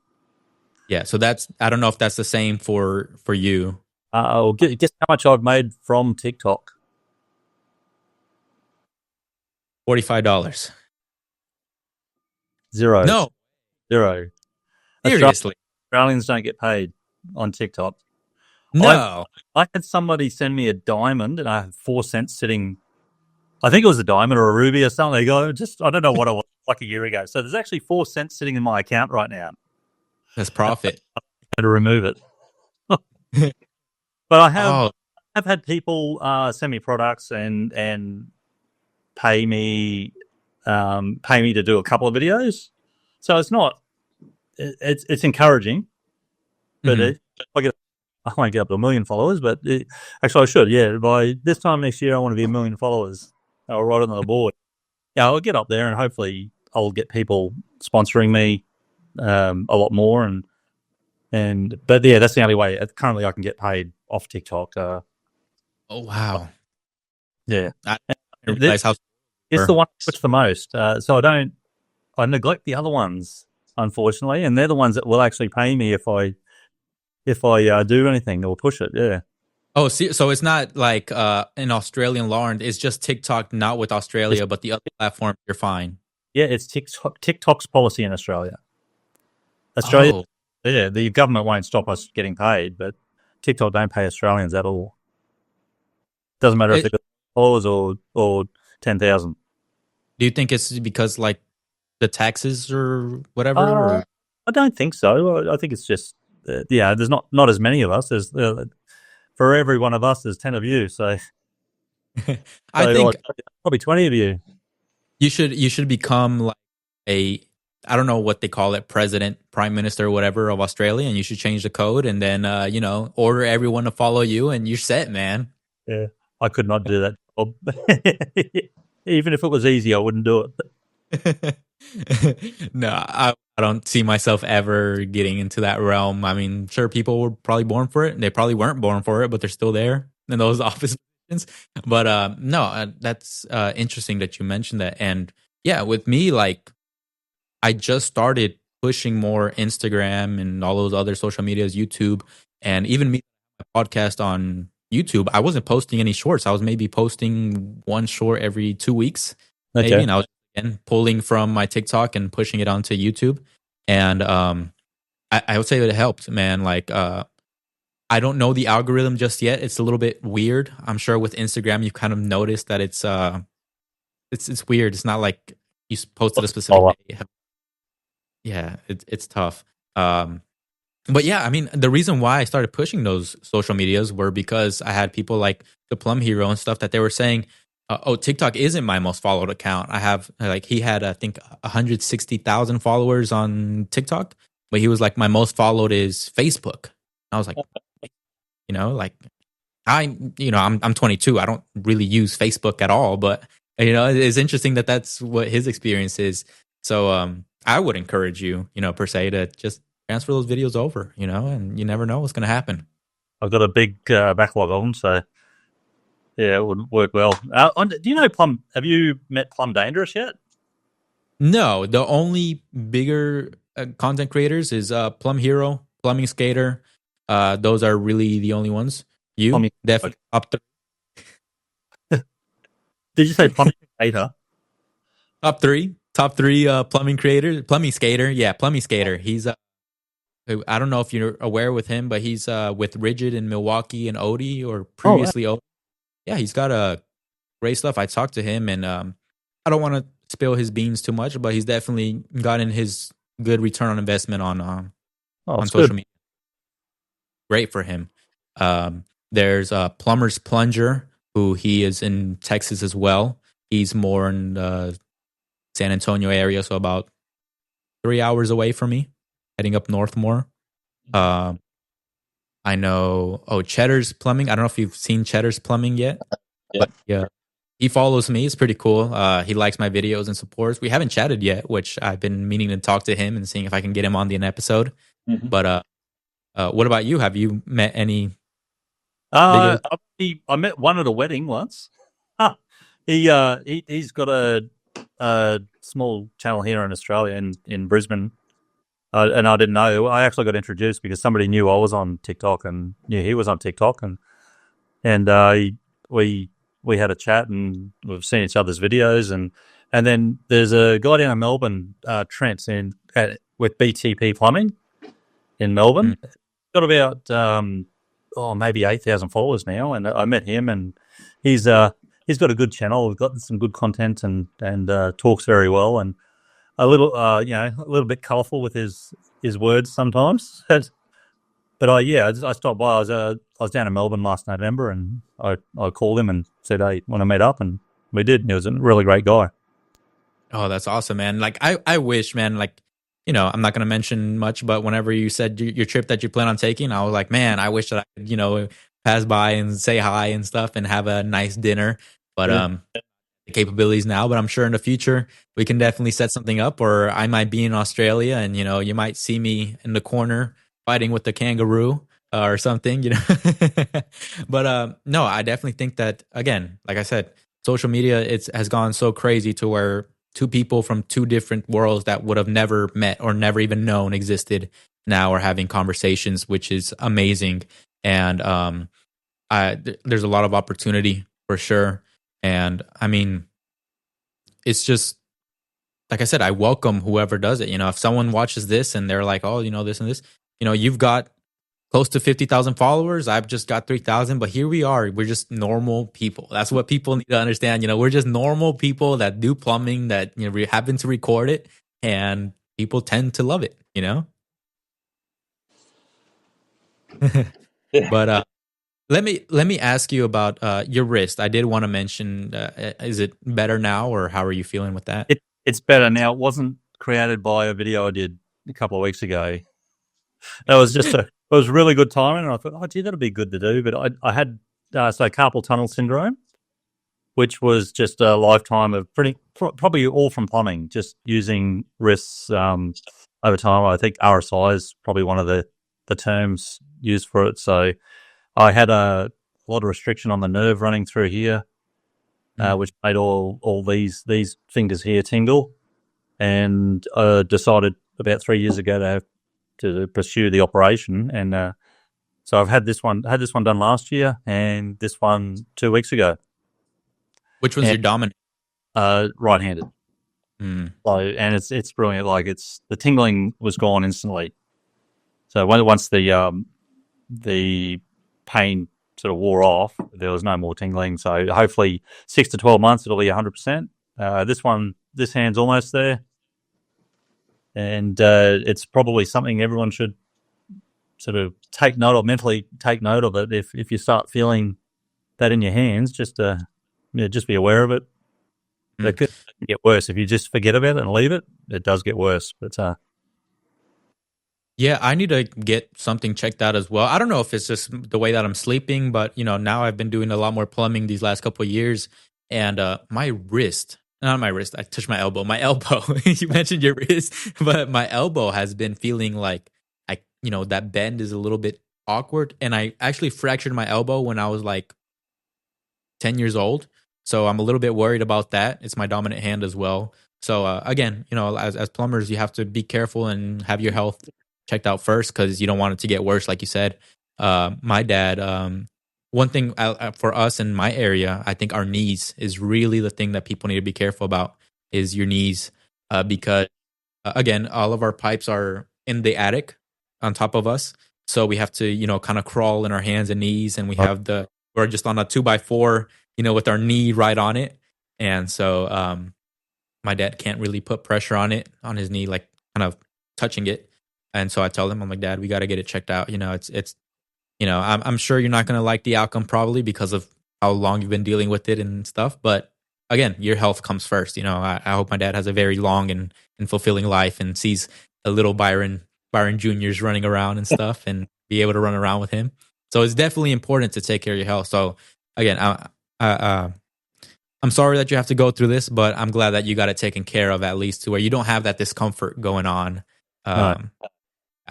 Yeah, so I don't know if that's the same for you. Guess how much I've made from TikTok? $45. Zero. No, Zero. seriously. Australians don't get paid on TikTok. No. I had somebody send me a diamond, and I had 4 cents sitting. I think it was a diamond or a ruby or something. I don't know what it was, like a year ago. So there's actually 4 cents sitting in my account right now. That's profit. To remove it. But I have Oh, had people send me products and pay me to do a couple of videos. So it's not. It's encouraging, but mhm. I won't get up to 1 million followers. But actually, I should. Yeah, by this time next year, I want to be 1 million followers. I'll write it on the board. yeah, I'll get up there and hopefully I'll get people sponsoring me a lot more. But yeah, that's the only way. Currently, I can get paid off TikTok. Oh wow. Yeah, I didn't it, realize how it's the super. one I watch the most. So I neglect the other ones, unfortunately, and they're the ones that will actually pay me if I do anything or push it. Yeah, Oh, see, so it's not like an Australian law, it's just TikTok, not with it's Australia, but the other platform, you're fine. yeah, it's TikTok's policy in Australia. Australia, Oh, yeah, the government won't stop us getting paid, but TikTok don't pay Australians at all. Doesn't matter if it, they've got followers or 10,000. do you think it's because like the taxes or whatever? Uh, I don't think so. I think it's just yeah. There's not as many of us. There's for every one of us, there's 10 of you. So I think probably 20 of you. you should become like a, I don't know what they call it, president, prime minister, or whatever of Australia, and you should change the code and then order everyone to follow you, and you're set, man. Yeah, I could not do that job. Even if it was easy, I wouldn't do it. No, I don't see myself ever getting into that realm. I mean, sure, people were probably born for it. They probably weren't born for it, but they're still there in those office positions. But no, that's interesting that you mentioned that. And yeah, with me, like I just started pushing more Instagram and all those other social medias, YouTube, and even me podcast on YouTube. I wasn't posting any shorts. I was maybe posting one short every 2 weeks, maybe, Okay. and I was again pulling from my TikTok and pushing it onto YouTube. And I would say that it helped, man. Like I don't know the algorithm just yet. It's a little bit weird. I'm sure with Instagram you kind of noticed that it's weird. It's not like you posted a specific day. Yeah, it's tough. But yeah, I mean, the reason why I started pushing those social medias were because I had people like the Plum Hero and stuff that they were saying, "Oh, TikTok isn't my most followed account. I have like he had I think 160,000 followers on TikTok, but he was like my most followed is Facebook." I was like, like I'm 22. I don't really use Facebook at all, but it's interesting that that's what his experience is. So I would encourage you, per se, to just transfer those videos over, and you never know what's going to happen. I've got a big backlog of them, so yeah, it would work well. Do you know Plum? Have you met Plum Dangerous yet? No, the only bigger content creators is Plum Hero, Plumbing Skater. Those are really the only ones. You Plum, definitely up did you say Plum Hater? top three plumbing creators, Plumbing Skater. Yeah, Plumbing Skater. He's I don't know if you're aware with him, but he's with Rigid in Milwaukee and Odie, or Oh, wow. previously Odie. Yeah, he's got great stuff. I talked to him, and I don't want to spill his beans too much, but he's definitely gotten his good return on investment on It's social good. media. Great for him. There's Plumber's Plunger, who he is in Texas as well. He's more in the San Antonio area, so about 3 hours away from me, heading up north more. Um, I know. Oh, Cheddar's Plumbing. I don't know if you've seen Cheddar's Plumbing yet, Yeah. but yeah, he follows me. It's pretty cool. He likes my videos and supports. We haven't chatted yet, which I've been meaning to talk to him and seeing if I can get him on an episode. Mhm. But what about you? Have you met any bigger? I met one at a wedding once. Huh. He's got a small channel here in Australia in Brisbane, and I didn't know. I actually got introduced because somebody knew I was on TikTok and knew he was on TikTok, and we had a chat and we've seen each other's videos, and then there's a guy down in Melbourne, Trent, with BTP Plumbing in Melbourne. Got about maybe 8,000 followers now, and I met him, and he's got a good channel. We've got some good content, and talks very well, and a little a little bit colourful with his words sometimes. But I stopped by. I was down in Melbourne last November, and I called him and said, "Hey, want to meet up?" And we did. He was a really great guy. Oh, that's awesome, man. Like I wish, man, like, I'm not going to mention much, but whenever you said your trip that you plan on taking, I was like, man, I wish that I could, pass by and say hi and stuff and have a nice dinner. But Yeah. capabilities now, but I'm sure in the future we can definitely set something up, or I might be in Australia and, you might see me in the corner fighting with the kangaroo or something, but no, I definitely think that, again, like I said, social media, has gone so crazy to where two people from two different worlds that would have never met or never even known existed now are having conversations, which is amazing. And there's a lot of opportunity for sure. And I mean, it's just like I said, I welcome whoever does it. If someone watches this and they're like, oh, this and this, you've got close to 50,000 followers. I've just got 3,000, but here we are. We're just normal people. That's what people need to understand. We're just normal people that do plumbing, that, we happen to record it, and people tend to love it. Yeah. But let me ask you about your wrist. I did want to mention, is it better now, or how are you feeling with that? It's better now. It wasn't created by a video I did a couple of weeks ago. That was it was really good timing, and I thought, oh, gee, that'll be good to do. But I had carpal tunnel syndrome, which was just a lifetime of probably all from plumbing, just using wrists over time. I think RSI is probably one of the terms used for it. So I had a lot of restriction on the nerve running through here, which made all these fingers here tingle, and decided about 3 years ago to pursue the operation. And so I've had this one done last year, and this one 2 weeks ago. Which one's your dominant? Right-handed. So, and it's brilliant. Like, the tingling was gone instantly. So once the pain sort of wore off, there was no more tingling. So hopefully 6 to 12 months it'll be 100%. This hand's almost there, and it's probably something everyone should sort of mentally take note of it. If you start feeling that in your hands, just be aware of it. It could get worse if you just forget about it and leave it. It does get worse, but yeah, I need to get something checked out as well. I don't know if it's just the way that I'm sleeping, but now I've been doing a lot more plumbing these last couple of years, and my wrist, not my wrist, I touched my elbow. My elbow. You mentioned your wrist, but my elbow has been feeling like that bend is a little bit awkward, and I actually fractured my elbow when I was like 10 years old. So I'm a little bit worried about that. It's my dominant hand as well. So again, as plumbers, you have to be careful and have your health checked out first, because you don't want it to get worse. Like you said, my dad, one thing for us in my area, I think our knees is really the thing that people need to be careful about, is your knees, because again, all of our pipes are in the attic on top of us. So we have to, kind of crawl in our hands and knees, and we're just on a 2x4, with our knee right on it. And so my dad can't really put pressure on his knee, like kind of touching it. And so I tell him, I'm like, Dad, we got to get it checked out. I'm sure you're not going to like the outcome, probably because of how long you've been dealing with it and stuff. But again, your health comes first. I hope my dad has a very long and fulfilling life, and sees a little Byron Jr.'s running around and stuff, and be able to run around with him. So it's definitely important to take care of your health. So again, I'm sorry that you have to go through this, but I'm glad that you got it taken care of, at least to where you don't have that discomfort going on.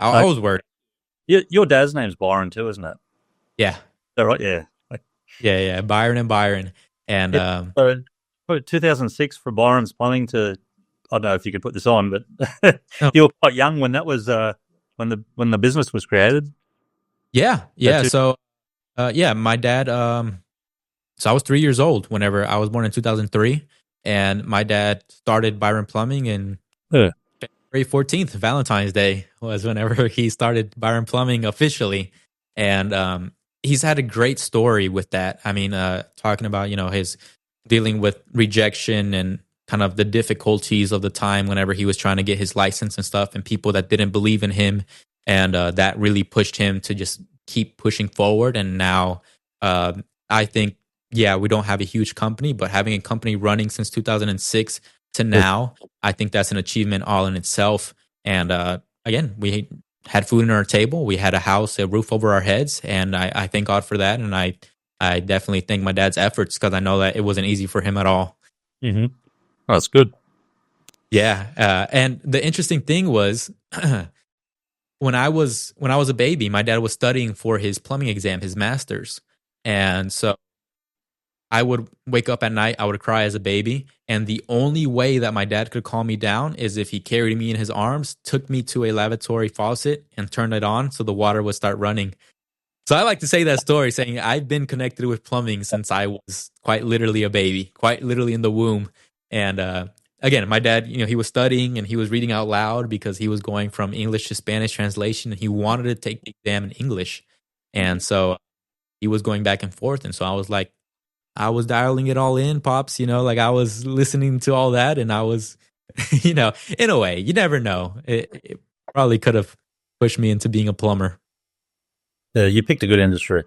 I was worried. Your dad's name's Byron too, isn't it? Yeah. Is that right? Yeah. Yeah. Byron. And so 2006 for Byron's Plumbing to, I don't know if you could put this on, but you were quite young when that was when the business was created. Yeah. So my dad. So I was 3 years old whenever I was born in 2003, and my dad started Byron Plumbing in February 14th, Valentine's Day was whenever he started Byron Plumbing officially. And he's had a great story with that. I mean, talking about, his dealing with rejection and kind of the difficulties of the time whenever he was trying to get his license and stuff, and people that didn't believe in him. And that really pushed him to just keep pushing forward. And now I think, yeah, we don't have a huge company, but having a company running since 2006 to now, I think that's an achievement all in itself. And again, we had food on our table, we had a house, a roof over our heads, and I thank God for that. And I definitely thank my dad's efforts, because I know that it wasn't easy for him at all. Mm-hmm. Oh, that's good. Yeah, and the interesting thing was when I was a baby, my dad was studying for his plumbing exam, his master's, and so I would wake up at night, I would cry as a baby, and the only way that my dad could calm me down is if he carried me in his arms, took me to a lavatory faucet, and turned it on so the water would start running. So I like to say that story, saying I've been connected with plumbing since I was quite literally a baby, quite literally in the womb. And again, my dad, he was studying and he was reading out loud because he was going from English to Spanish translation, and he wanted to take the exam in English. And so he was going back and forth. And so I was dialing it all in, pops. Like I was listening to all that, and I was, in a way, you never know. It probably could have pushed me into being a plumber. You picked a good industry.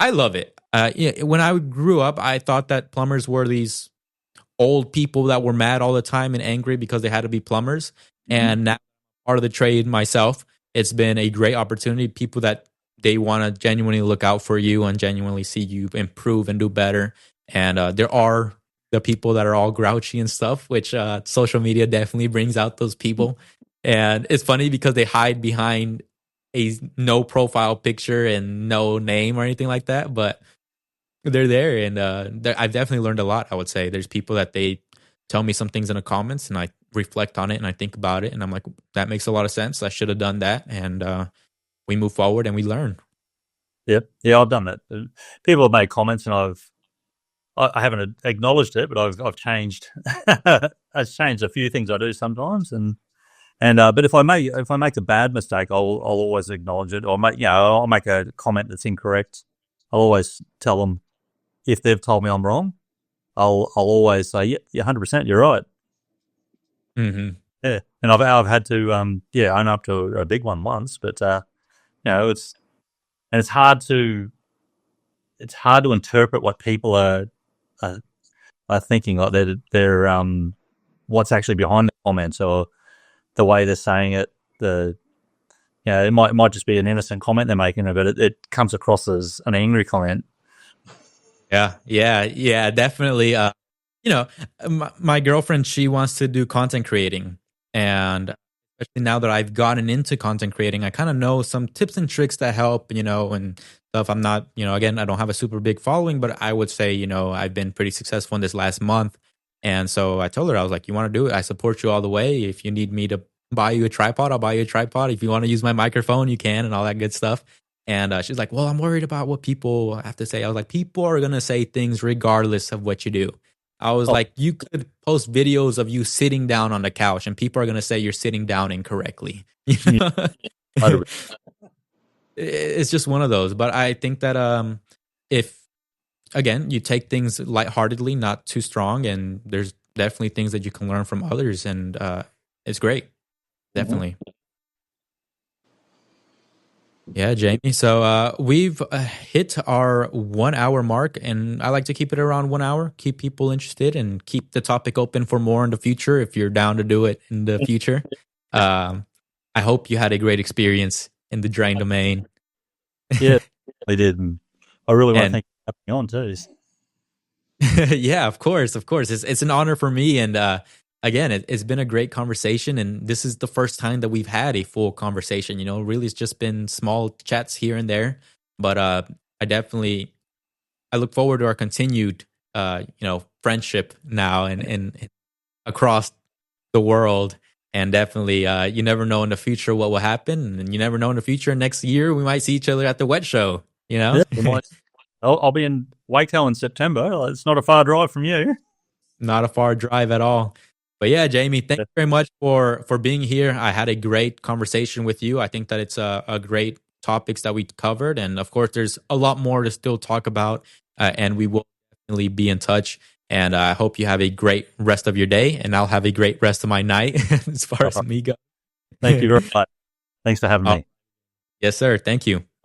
I love it. Yeah, when I grew up, I thought that plumbers were these old people that were mad all the time and angry because they had to be plumbers. And now, part of the trade myself, it's been a great opportunity. People that they want to genuinely look out for you and genuinely see you improve and do better. And there are the people that are all grouchy and stuff, which social media definitely brings out those people. And it's funny because they hide behind a no profile picture and no name or anything like that, but they're there, and I've definitely learned a lot. I would say there's people that they tell me some things in the comments, and I reflect on it and I think about it, and I'm like, that makes a lot of sense. I should have done that, and we move forward and we learn. Yep. Yeah, I've done that. People have made comments, and I haven't acknowledged it, but I've changed. I've changed a few things I do sometimes, and but if I make a bad mistake, I'll always acknowledge it, or I'll make a comment that's incorrect. I'll always tell them if they've told me I'm wrong. I'll always say, yeah, 100%, you're right. Mm-hmm. Yeah, and I've had to own up to a big one once, but it's and it's hard to interpret what people are, are thinking, like they're what's actually behind the comments or the way they're saying it. It might just be an innocent comment they're making, but it comes across as an angry comment. Yeah, definitely. You know, my girlfriend, she wants to do content creating, and especially now that I've gotten into content creating, I kind of know some tips and tricks that help. And stuff. I'm not, again, I don't have a super big following, but I would say, I've been pretty successful in this last month. And so I told her, I was like, you want to do it? I support you all the way. If you need me to buy you a tripod, I'll buy you a tripod. If you want to use my microphone, you can, and all that good stuff. And she's like, well, I'm worried about what people have to say. I was like, people are going to say things regardless of what you do. I was Oh, like, you could post videos of you sitting down on the couch and people are going to say you're sitting down incorrectly. yeah, It's just one of those. But I think that if, again, you take things lightheartedly, not too strong, and there's definitely things that you can learn from others. And it's great. Definitely. Yeah, Jamie. So we've hit our 1 hour mark, and I like to keep it around 1 hour, keep people interested, and keep the topic open for more in the future if you're down to do it in the future. Um, I hope you had a great experience in the drain domain. yeah, they did. And I really want to And thank you for having me on too. yeah, of course, of course. It's an honor for me, and again, it's been a great conversation. And this is the first time that we've had a full conversation. Really, it's just been small chats here and there. But I definitely I look forward to our continued friendship now and across the world. And definitely, you never know in the future what will happen, and you never know in the future. Next year, we might see each other at the wet show. Yeah, we might. I'll be in Waco in September. It's not a far drive from you. Not a far drive at all. But yeah, Jamie, thank you very much for being here. I had a great conversation with you. I think that it's a great topics that we covered, and of course, there's a lot more to still talk about, and we will definitely be in touch. And I hope you have a great rest of your day, and I'll have a great rest of my night as far as me go. Thank you very much. Thanks for having Oh, me. yes, sir. Thank you.